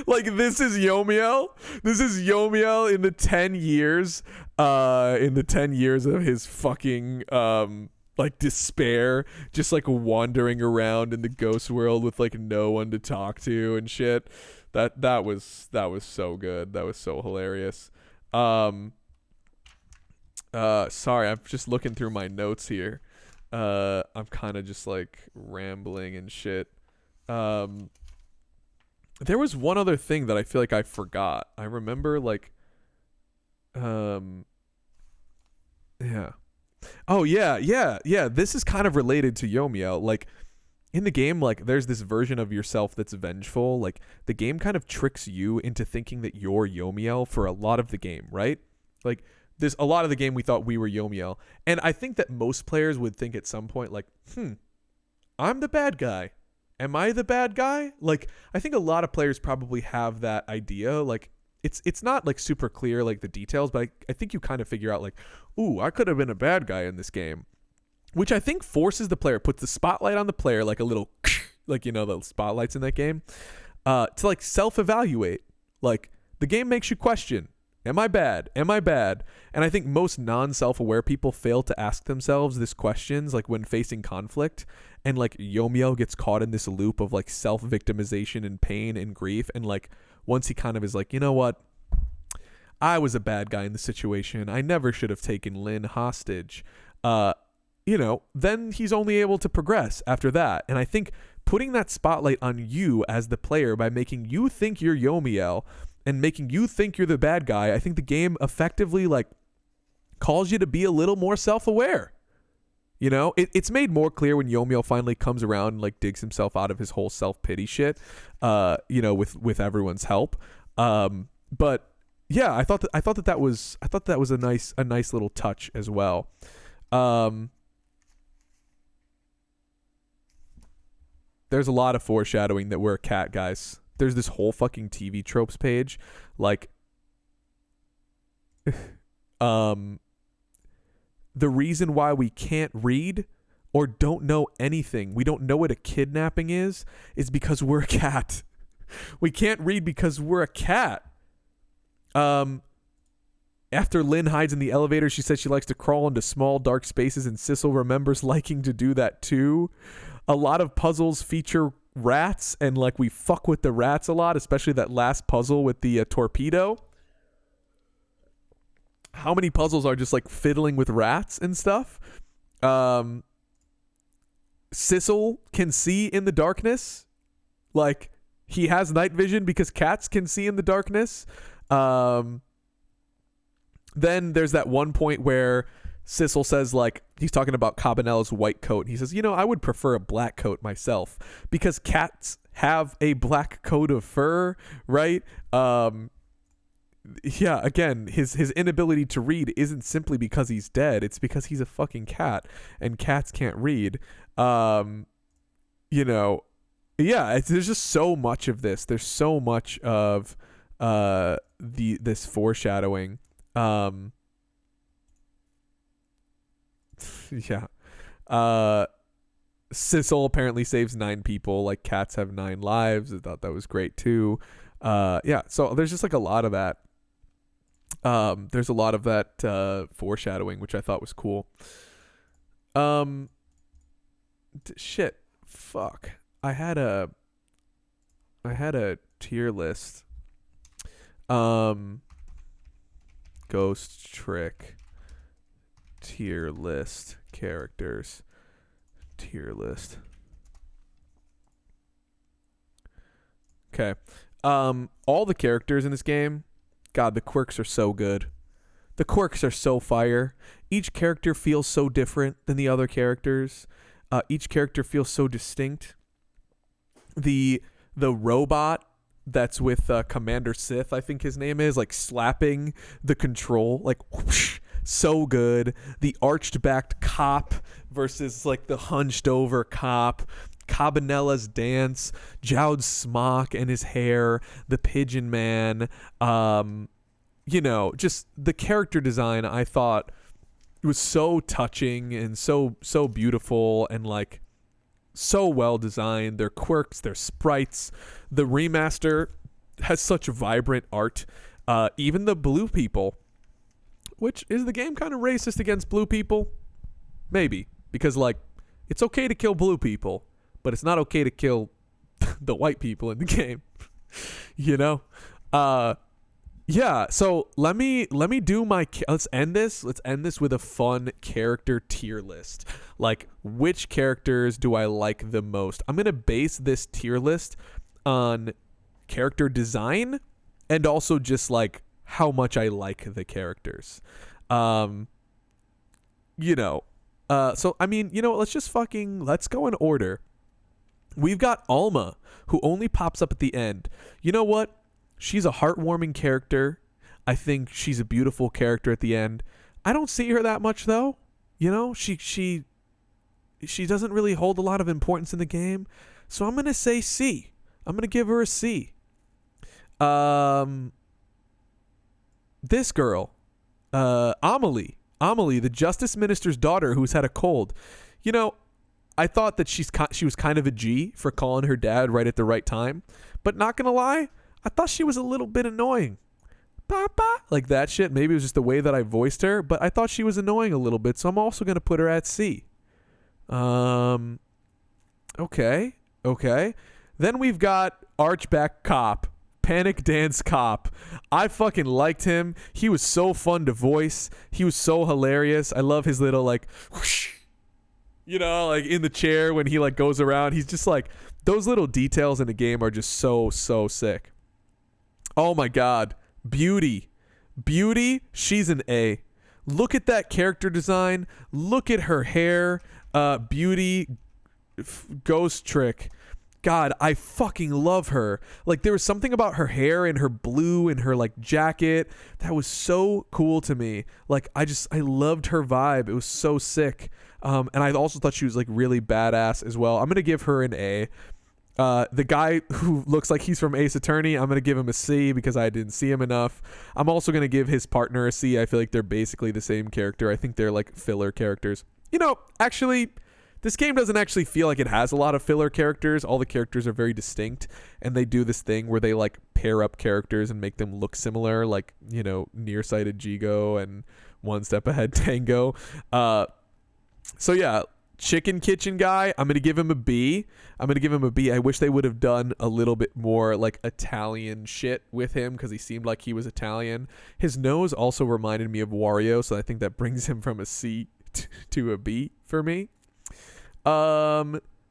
Like, this is Yomiel. This is Yomiel in the 10 years of his fucking like despair, just like wandering around in the ghost world with like no one to talk to and shit. That was so good. That was so hilarious. Sorry, I'm just looking through my notes here. I'm kind of just like rambling and shit. There was one other thing that I feel like I forgot. I remember like yeah. Oh yeah. This is kind of related to Yomiel. Like in the game, like there's this version of yourself that's vengeful. Like the game kind of tricks you into thinking that you're Yomiel for a lot of the game, right? Like there's a lot of the game we thought we were Yomiel. And I think that most players would think at some point like, I'm the bad guy. Am I the bad guy? Like, I think a lot of players probably have that idea. Like, it's not like super clear, like the details, but I think you kind of figure out like, ooh, I could have been a bad guy in this game, which I think forces the player, puts the spotlight on the player, like a little, like, you know, the spotlights in that game, to like self-evaluate. Like the game makes you question, am I bad? Am I bad? And I think most non-self-aware people fail to ask themselves these questions, like when facing conflict. And like Yomiel gets caught in this loop of like self-victimization and pain and grief. And like once he kind of is like, you know what? I was a bad guy in the situation. I never should have taken Lynn hostage. You know, then he's only able to progress after that. And I think putting that spotlight on you as the player by making you think you're Yomiel and making you think you're the bad guy, I think the game effectively like calls you to be a little more self-aware. You know, it's made more clear when Yomiel finally comes around and like digs himself out of his whole self-pity shit, you know, with everyone's help. But yeah, I thought that was a nice little touch as well. There's a lot of foreshadowing that we're a cat, guys. There's this whole fucking TV tropes page, like, the reason why we can't read or don't know anything, we don't know what a kidnapping is because we're a cat. We can't read because we're a cat. After Lynn hides in the elevator, she says she likes to crawl into small dark spaces, and Sissel remembers liking to do that too. A lot of puzzles feature rats, and like we fuck with the rats a lot, especially that last puzzle with the torpedo. How many puzzles are just like fiddling with rats and stuff? Sissel can see in the darkness. Like he has night vision because cats can see in the darkness. Then there's that one point where Sissel says, like, he's talking about Cabanella's white coat. He says, you know, I would prefer a black coat myself because cats have a black coat of fur, right? Yeah, again, his inability to read isn't simply because he's dead. It's because he's a fucking cat, and cats can't read. You know, yeah, there's just so much of this. There's so much of this foreshadowing. Yeah. Sissel apparently saves 9 people. Like cats have 9 lives. I thought that was great too. Yeah, so there's just like a lot of that. There's a lot of that foreshadowing, which I thought was cool. Shit. Fuck. I had a tier list. Ghost Trick tier list characters tier list. Okay. All the characters in this game, God, the quirks are so good. The quirks are so fire. Each character feels so different than the other characters. Each character feels so distinct. The robot that's with Commander Sith, I think his name is, like slapping the control, like whoosh, so good. The arched backed cop versus like the hunched over cop. Cabanella's dance, Jowd's smock and his hair, the Pigeon Man, just the character design I thought was so touching and so beautiful and like so well designed. Their quirks, their sprites. The remaster has such vibrant art. Even the blue people, which is the game kind of racist against blue people? Maybe, because like it's okay to kill blue people, but it's not okay to kill the white people in the game. Yeah, so let me do my let's end this with a fun character tier list. Like, which characters do I like the most? I'm going to base this tier list on character design and also just like how much I like the characters. So I mean, let's go in order. We've got Alma, who only pops up at the end. You know what? She's a heartwarming character. I think she's a beautiful character at the end. I don't see her that much though. She doesn't really hold a lot of importance in the game. So I'm going to say C. I'm going to give her a C. This girl, Amelie, the Justice Minister's daughter who's had a cold. I thought that she was kind of a G for calling her dad right at the right time. But not going to lie, I thought she was a little bit annoying. Papa, like that shit. Maybe it was just the way that I voiced her, but I thought she was annoying a little bit, so I'm also going to put her at C. Okay. Then we've got Archback Cop, Panic Dance Cop. I fucking liked him. He was so fun to voice. He was so hilarious. I love his little like whoosh, like in the chair when he like goes around. He's just like, those little details in the game are just so sick. Oh my god. Beauty, she's an A. Look at that character design. Look at her hair. Beauty, ghost trick. God, I fucking love her. Like, there was something about her hair and her blue and her like jacket that was so cool to me. Like, I loved her vibe. It was so sick. And I also thought she was like really badass as well. I'm gonna give her an A. The guy who looks like he's from Ace Attorney, I'm going to give him a C because I didn't see him enough. I'm also going to give his partner a C. I feel like they're basically the same character. I think they're like filler characters. Actually, this game doesn't actually feel like it has a lot of filler characters. All the characters are very distinct, and they do this thing where they like pair up characters and make them look similar, like, Nearsighted Jigo and One Step Ahead Tango. So yeah, Chicken Kitchen guy, I'm going to give him a B. I wish they would have done a little bit more like Italian shit with him because he seemed like he was Italian. His nose also reminded me of Wario, so I think that brings him from a C to a B for me.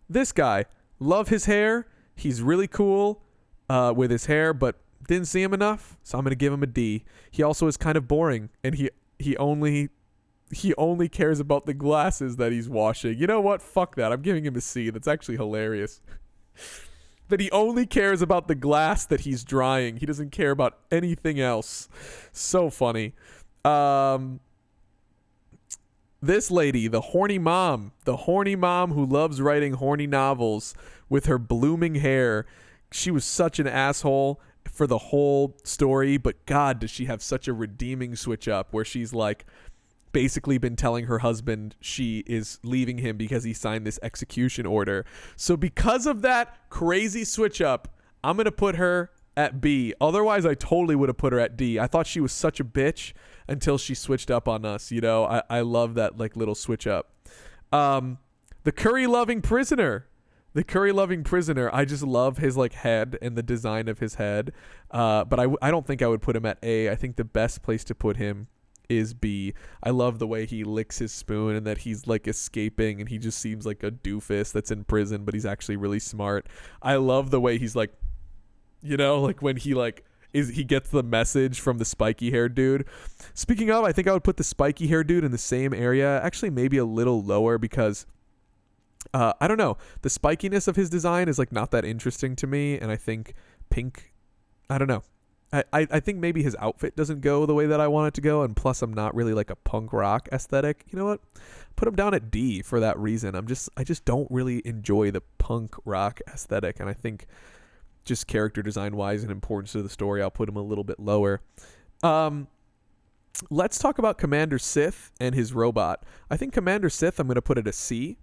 This guy, love his hair. He's really cool with his hair, but didn't see him enough, so I'm going to give him a D. He also is kind of boring, and he only cares about the glasses that he's washing. You know what? Fuck that. I'm giving him a C. That's actually hilarious. That he only cares about the glass that he's drying. He doesn't care about anything else. So funny. This lady, the horny mom who loves writing horny novels with her blooming hair. She was such an asshole for the whole story, but God, does she have such a redeeming switch up where she's like, basically been telling her husband she is leaving him because he signed this execution order. So because of that crazy switch up, I'm going to put her at B. Otherwise, I totally would have put her at D. I thought she was such a bitch until she switched up on us. I love that like little switch up. The curry-loving prisoner. I just love his like head and the design of his head. But I don't think I would put him at A. I think the best place to put him is B. I love the way he licks his spoon and that he's like escaping and he just seems like a doofus that's in prison, but he's actually really smart. I love the way he's like, like when he like he gets the message from the spiky haired dude. Speaking of, I think I would put the spiky haired dude in the same area, actually maybe a little lower because I don't know. The spikiness of his design is like not that interesting to me, and I think pink I don't know. I think maybe his outfit doesn't go the way that I want it to go, and plus I'm not really like a punk rock aesthetic. You know what? Put him down at D for that reason. I just don't really enjoy the punk rock aesthetic, and I think just character design wise and importance to the story, I'll put him a little bit lower. Let's talk about Commander Sith and his robot. I think Commander Sith I'm going to put at a C.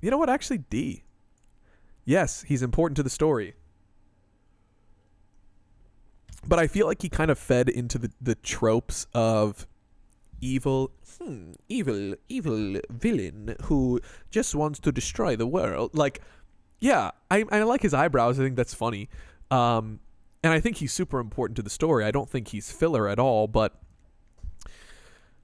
You know what? Actually, D. Yes, he's important to the story. But I feel like he kind of fed into the tropes of evil villain who just wants to destroy the world. Like, yeah, I like his eyebrows. I think that's funny. And I think he's super important to the story. I don't think he's filler at all, but...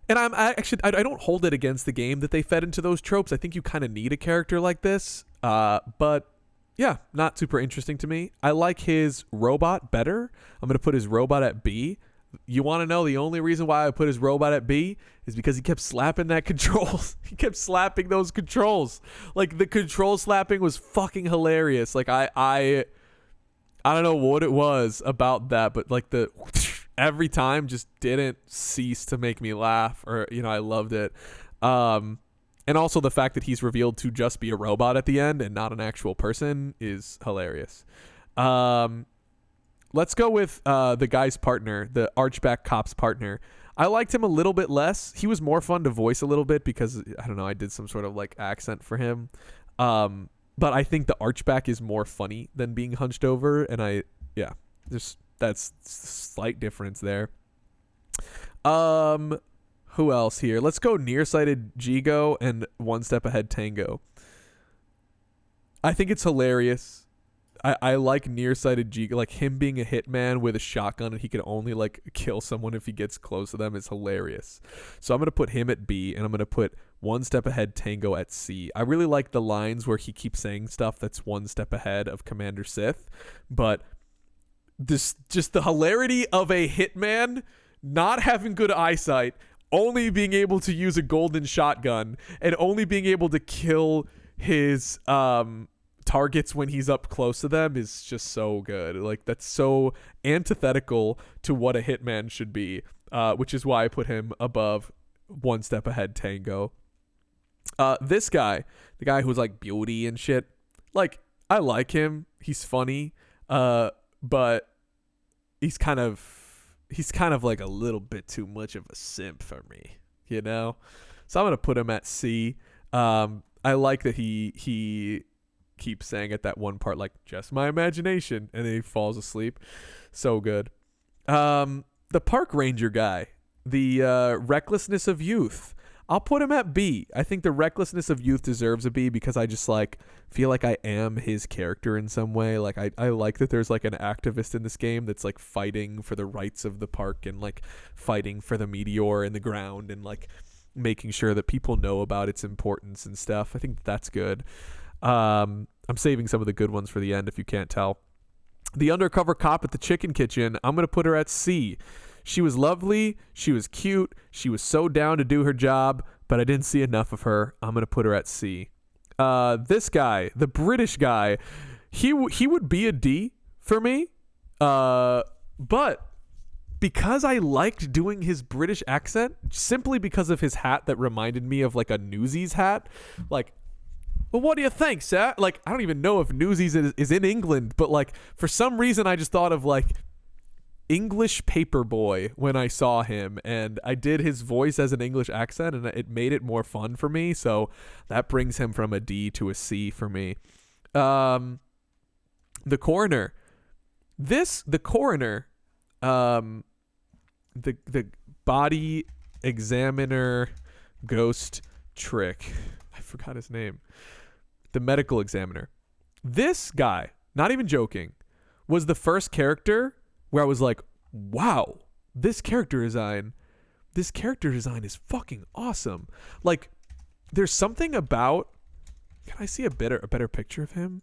And I don't hold it against the game that they fed into those tropes. I think you kind of need a character like this. But... yeah, not super interesting to me. I like his robot better. I'm going to put his robot at B. You want to know the only reason why I put his robot at B is because he kept slapping that controls. He kept slapping those controls. Like, the control slapping was fucking hilarious. Like, I don't know what it was about that, but like the every time just didn't cease to make me laugh, or, you know, I loved it. And also the fact that he's revealed to just be a robot at the end and not an actual person is hilarious. Let's go with the guy's partner, the Archback cop's partner. I liked him a little bit less. He was more fun to voice a little bit because, I don't know, I did some sort of like accent for him. But I think the Archback is more funny than being hunched over. And that's slight difference there. Who else here? Let's go nearsighted Jigo and One Step Ahead Tango. I think it's hilarious. I like nearsighted Jigo, like him being a hitman with a shotgun and he can only like kill someone if he gets close to them is hilarious. So I'm going to put him at B and I'm going to put One Step Ahead Tango at C. I really like the lines where he keeps saying stuff that's one step ahead of Commander Sith, but this just the hilarity of a hitman not having good eyesight, only being able to use a golden shotgun and only being able to kill his targets when he's up close to them is just so good. Like, that's so antithetical to what a hitman should be, which is why I put him above One Step Ahead Tango. This guy, the guy who's like beauty and shit, like, I like him. He's funny, but he's kind of like a little bit too much of a simp for me, you know? So I'm going to put him at C. I like that he keeps saying at that one part, like, just my imagination, and then he falls asleep. So good. The park ranger guy, the recklessness of youth, I'll put him at B. I think the recklessness of youth deserves a B because I just like feel like I am his character in some way. Like I like that there's like an activist in this game that's like fighting for the rights of the park and like fighting for the meteor in the ground and like making sure that people know about its importance and stuff. I think that's good. I'm saving some of the good ones for the end if you can't tell. The undercover cop at the chicken kitchen, I'm going to put her at C. She was lovely. She was cute. She was so down to do her job, but I didn't see enough of her. I'm going to put her at C. This guy, the British guy, he would be a D for me. But because I liked doing his British accent, simply because of his hat that reminded me of like a Newsies hat, like, well, what do you think, sir? Like, I don't even know if Newsies is in England, but like for some reason I just thought of like English Paperboy when I saw him, and I did his voice as an English accent and it made it more fun for me, so that brings him from a D to a C for me. The coroner, the body examiner ghost trick, I forgot his name, the medical examiner. This guy, not even joking, was the first character where I was like, wow, this character design is fucking awesome. Like, there's something about, can I see a better picture of him?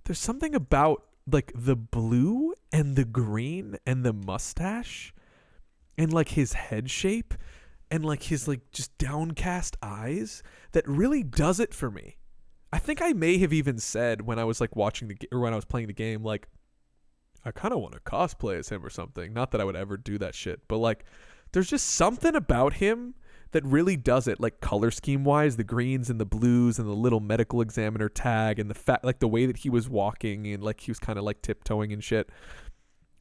There's something about like the blue and the green and the mustache and like his head shape and like his like just downcast eyes that really does it for me. I think I may have even said when I was like watching when I was playing the game, like, I kind of want to cosplay as him or something. Not that I would ever do that shit, but like there's just something about him that really does it, like color scheme wise, the greens and the blues and the little medical examiner tag and the fact, like the way that he was walking and like he was kind of like tiptoeing and shit.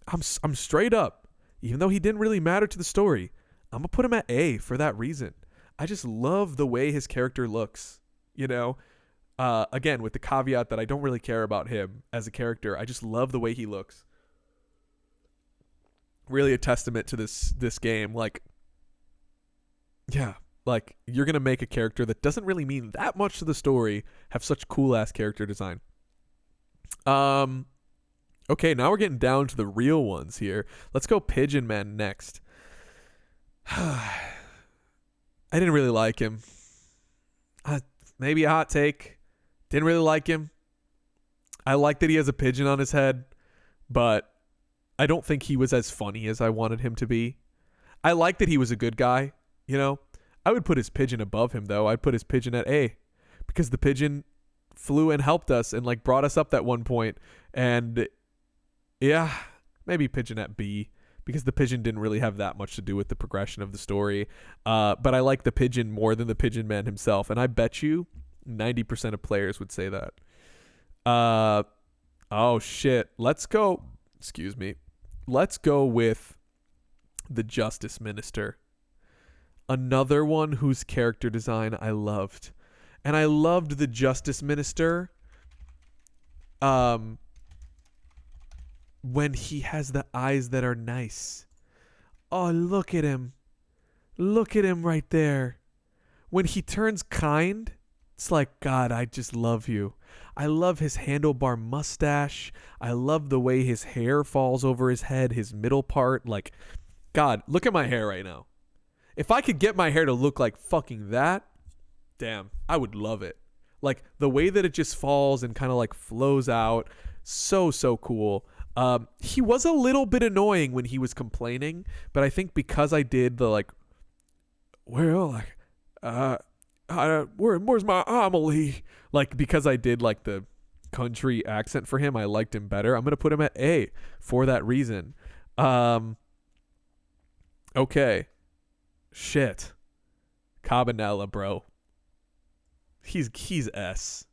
I'm straight up, even though he didn't really matter to the story, I'm gonna put him at A for that reason. I just love the way his character looks, you know. Again, with the caveat that I don't really care about him as a character, I just love the way he looks. Really a testament to this game. Like, yeah, like you're gonna make a character that doesn't really mean that much to the story have such cool ass character design. Okay, now we're getting down to the real ones here. Let's go Pigeon Man next. I didn't really like him. Maybe a hot take. Didn't really like him. I like that he has a pigeon on his head, but I don't think he was as funny as I wanted him to be. I like that he was a good guy, you know. I would put his pigeon above him, though. I'd put his pigeon at A because the pigeon flew and helped us and like brought us up that one point. And yeah, maybe pigeon at B because the pigeon didn't really have that much to do with the progression of the story. But I like the pigeon more than the pigeon man himself. And I bet you 90% of players would say that. Oh, shit. Let's go. Excuse me. Let's go with the Justice Minister. Another one whose character design I loved. And I loved the Justice Minister when he has the eyes that are nice. Oh, look at him. Look at him right there. When he turns kind, it's like, God, I just love you. I love his handlebar mustache. I love the way his hair falls over his head, his middle part. Like, God, look at my hair right now. If I could get my hair to look like fucking that, damn, I would love it. Like, the way that it just falls and kind of like flows out. So cool. He was a little bit annoying when he was complaining, but I think because I did the like, well, like, where's my Amelie? Like, because I did like the country accent for him, I liked him better. I'm gonna put him at A for that reason. Okay, shit, Cabanela, bro. He's S.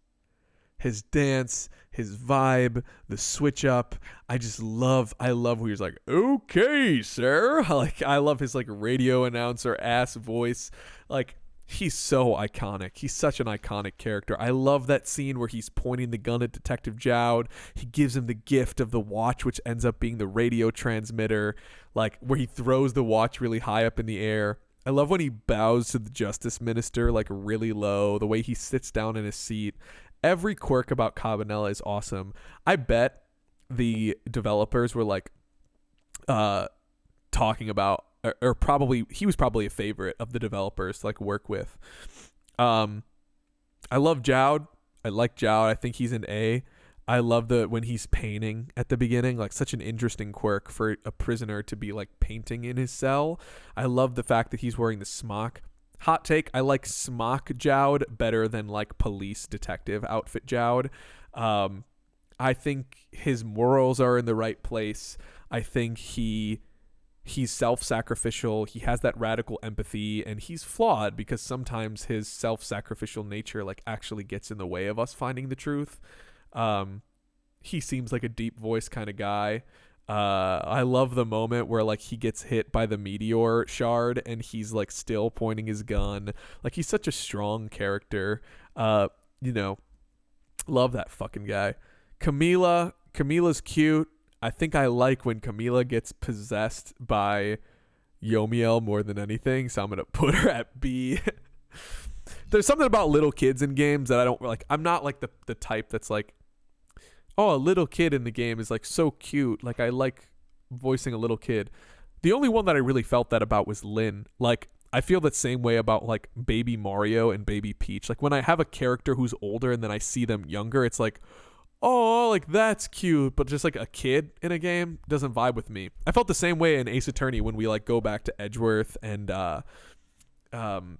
His dance, his vibe, the switch up. I love where he's like, okay, sir. Like, I love his like radio announcer ass voice. Like, he's so iconic. He's such an iconic character. I love that scene where he's pointing the gun at Detective Jowd. He gives him the gift of the watch, which ends up being the radio transmitter, like where he throws the watch really high up in the air. I love when he bows to the Justice Minister like really low, the way he sits down in his seat. Every quirk about Cabanela is awesome. I bet the developers were like talking about, or probably he was probably a favorite of the developers to like work with. I love Jowd. I like Jowd. I think he's an A. I love when he's painting at the beginning, like such an interesting quirk for a prisoner to be like painting in his cell. I love the fact that he's wearing the smock. Hot take, I like smock Jowd better than like police detective outfit Jowd. I think his morals are in the right place. I think he's self-sacrificial. He has that radical empathy, and he's flawed because sometimes his self-sacrificial nature like actually gets in the way of us finding the truth. He seems like a deep voice kind of guy. I love the moment where like he gets hit by the meteor shard and he's like still pointing his gun. Like, he's such a strong character. You know, love that fucking guy. Camila's cute. I think I like when Camila gets possessed by Yomiel more than anything, so I'm gonna put her at B. There's something about little kids in games that I don't like. I'm not like the type that's like, oh, a little kid in the game is like so cute. Like, I like voicing a little kid. The only one that I really felt that about was Lynn. Like, I feel that same way about like Baby Mario and Baby Peach. Like, when I have a character who's older and then I see them younger, it's like, oh, like that's cute. But just like a kid in a game doesn't vibe with me. I felt the same way in Ace Attorney when we like go back to Edgeworth and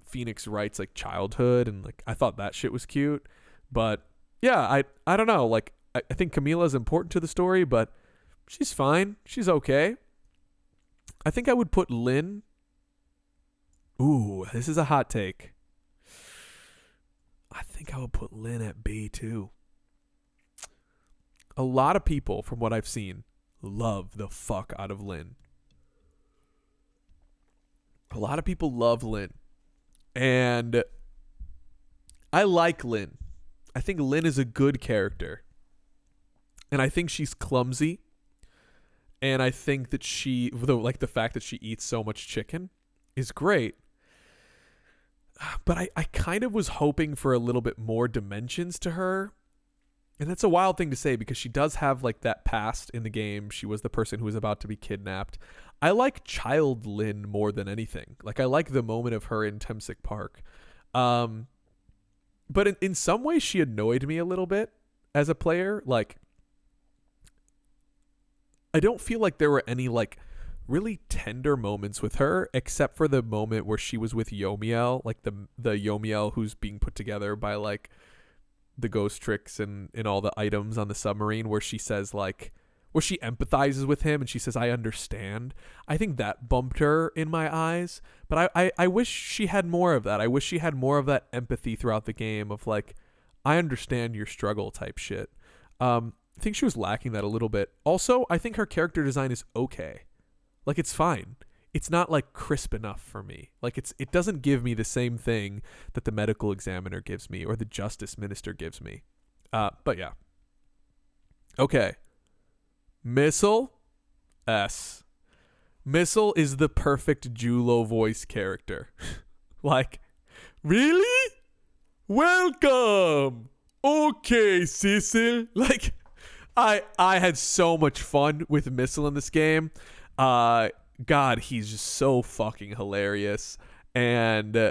Phoenix Wright's like childhood, and like I thought that shit was cute. But yeah, I don't know. Like, I think Camila is important to the story, but She's fine. She's okay. I think I would put Lynn. Ooh, this is a hot take. I think I would put Lynn at B too. A lot of people, from what I've seen, love the fuck out of Lynn. A lot of people love Lynn. And I like Lynn. I think Lynn is a good character. And I think she's clumsy. And I think that the fact that she eats so much chicken is great. But I kind of was hoping for a little bit more dimensions to her. And that's a wild thing to say because she does have like that past in the game. She was the person who was about to be kidnapped. I like child Lynn more than anything. Like I like the moment of her in Temsic Park. But in some ways she annoyed me a little bit as a player. Like I don't feel like there were any like really tender moments with her, except for the moment where she was with Yomiel, like the Yomiel who's being put together by like the ghost tricks and all the items on the submarine, where she says like, where she empathizes with him and she says, I understand. I think that bumped her in my eyes, but I wish she had more of that. I wish she had more of that empathy throughout the game of like, I understand your struggle type shit. I think she was lacking that a little bit. Also, I think her character design is okay. Like it's fine. It's not like crisp enough for me. Like it doesn't give me the same thing that the medical examiner gives me or the justice minister gives me. But yeah. Okay. Missile S. Missile is the perfect GULO voice character. Like, really? Welcome. Okay, Cecil. Like I had so much fun with Missile in this game. God, he's just so fucking hilarious. And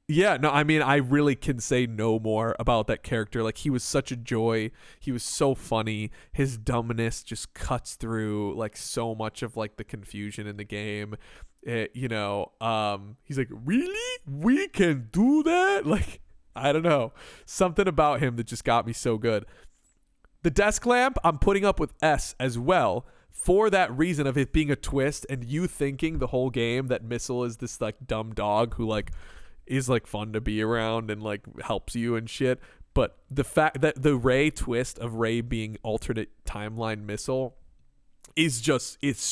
yeah, no, I mean, I really can say no more about that character. Like, he was such a joy. He was so funny. His dumbness just cuts through like so much of like the confusion in the game. He's like, really? We can do that? Like, I don't know. Something about him that just got me so good. The desk lamp, I'm putting up with S as well. For that reason of it being a twist and you thinking the whole game that Missile is this like dumb dog who like is like fun to be around and like helps you and shit. But the fact that the Ray twist of Ray being alternate timeline Missile is just, it's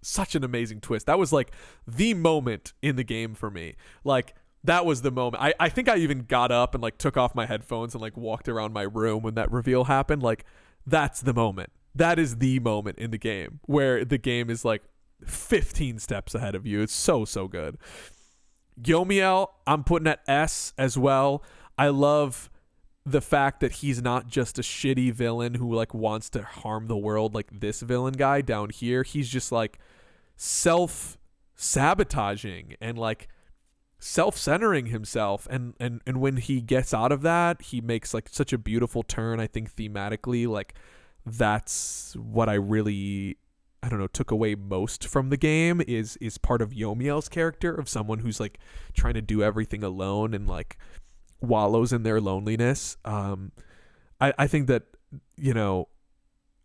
such an amazing twist. That was like the moment in the game for me. Like that was the moment. I think I even got up and like took off my headphones and like walked around my room when that reveal happened. Like that's the moment. That is the moment in the game where the game is like 15 steps ahead of you. It's so good. Yomiel, I'm putting at S as well. I love the fact that he's not just a shitty villain who like wants to harm the world like this villain guy down here. He's just like self-sabotaging and like self-centering himself. And when he gets out of that, he makes like such a beautiful turn, I think, thematically. Like, that's what I really, I don't know, took away most from the game is part of Yomiel's character of someone who's like trying to do everything alone and like wallows in their loneliness. I think that,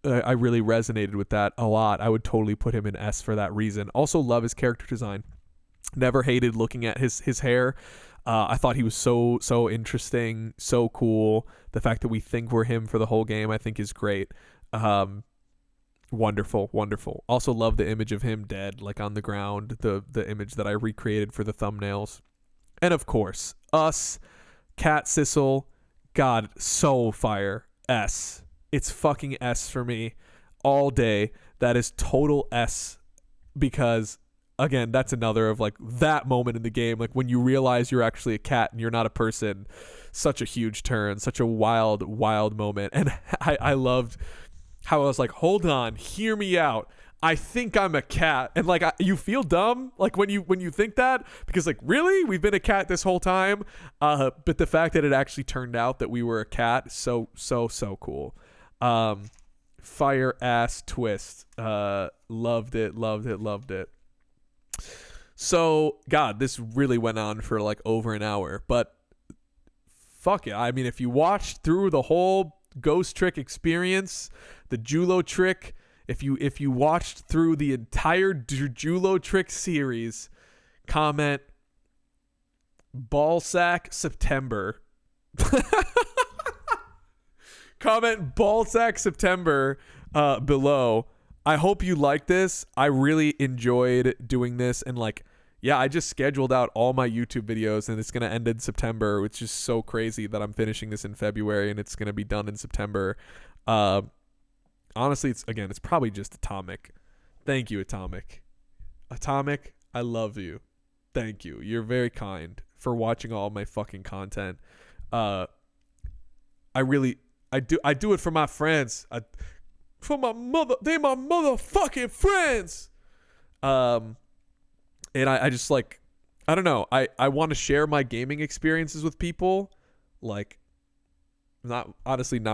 I really resonated with that a lot. I would totally put him in S for that reason. Also love his character design. Never hated looking at his hair. I thought he was so interesting, so cool. The fact that we think we're him for the whole game, I think, is great. Wonderful. Also love the image of him dead, like on the ground, the image that I recreated for the thumbnails. And of course, us, Cat Sissel, God, so fire. S. It's fucking S for me all day. That is total S because, again, that's another of like that moment in the game, like when you realize you're actually a cat and you're not a person. Such a huge turn, such a wild moment. And I loved how I was like, hold on, hear me out. I think I'm a cat. And like you feel dumb like when you think that, because like, really, we've been a cat this whole time. But the fact that it actually turned out that we were a cat, so cool. Fire ass twist. Loved it. So, God, this really went on for like over an hour, but fuck it. I mean, if you watched through the whole ghost trick experience, the GULO trick. If you watched through the entire GULO trick series, comment ballsack September. Comment ballsack September below. I hope you like this. I really enjoyed doing this, and like, yeah, I just scheduled out all my YouTube videos, and it's gonna end in September, which is so crazy that I'm finishing this in February and it's gonna be done in September. Honestly, it's probably just Atomic. Thank you, Atomic. Atomic, I love you. Thank you. You're very kind for watching all my fucking content. I do it for my friends. For my mother. They my motherfucking friends. And I just like, I don't know. I want to share my gaming experiences with people. Like, not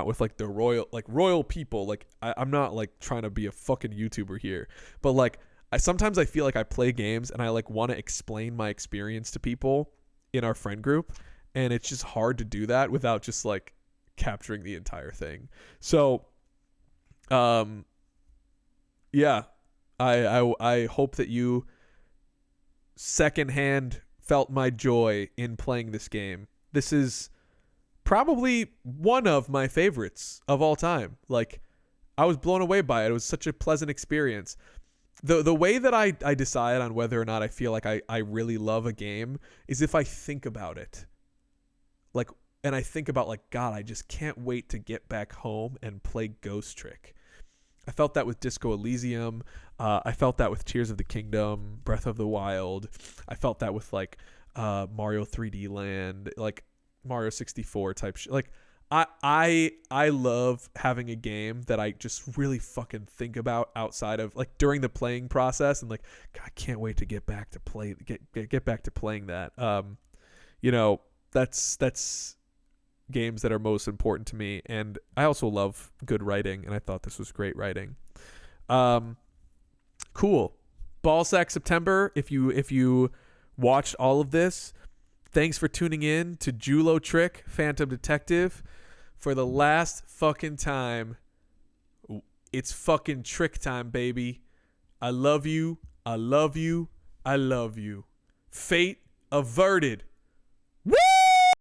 with like the royal people. Like I'm not like trying to be a fucking YouTuber here, but like sometimes I feel like I play games and I like want to explain my experience to people in our friend group, and it's just hard to do that without just like capturing the entire thing. So yeah, I hope that you secondhand felt my joy in playing this game. This is probably one of my favorites of all time. Like, I was blown away by it. It was such a pleasant experience. The way that I decide on whether or not I feel like I really love a game is if I think about it. Like, and I think about like, God, I just can't wait to get back home and play Ghost Trick. I felt that with Disco Elysium. I felt that with Tears of the Kingdom, Breath of the Wild. I felt that with like Mario 3D Land, like Mario 64 type shit. Like I love having a game that I just really fucking think about outside of like during the playing process, and like, God, I can't wait to get back to get back to playing that. You know, that's games that are most important to me, and I also love good writing, and I thought this was great writing. Cool. Ballsack September. If you watched all of this, thanks for tuning in to GULO Trick Phantom Detective. For the last fucking time, it's fucking trick time, baby. I love you. I love you. I love you. Fate averted.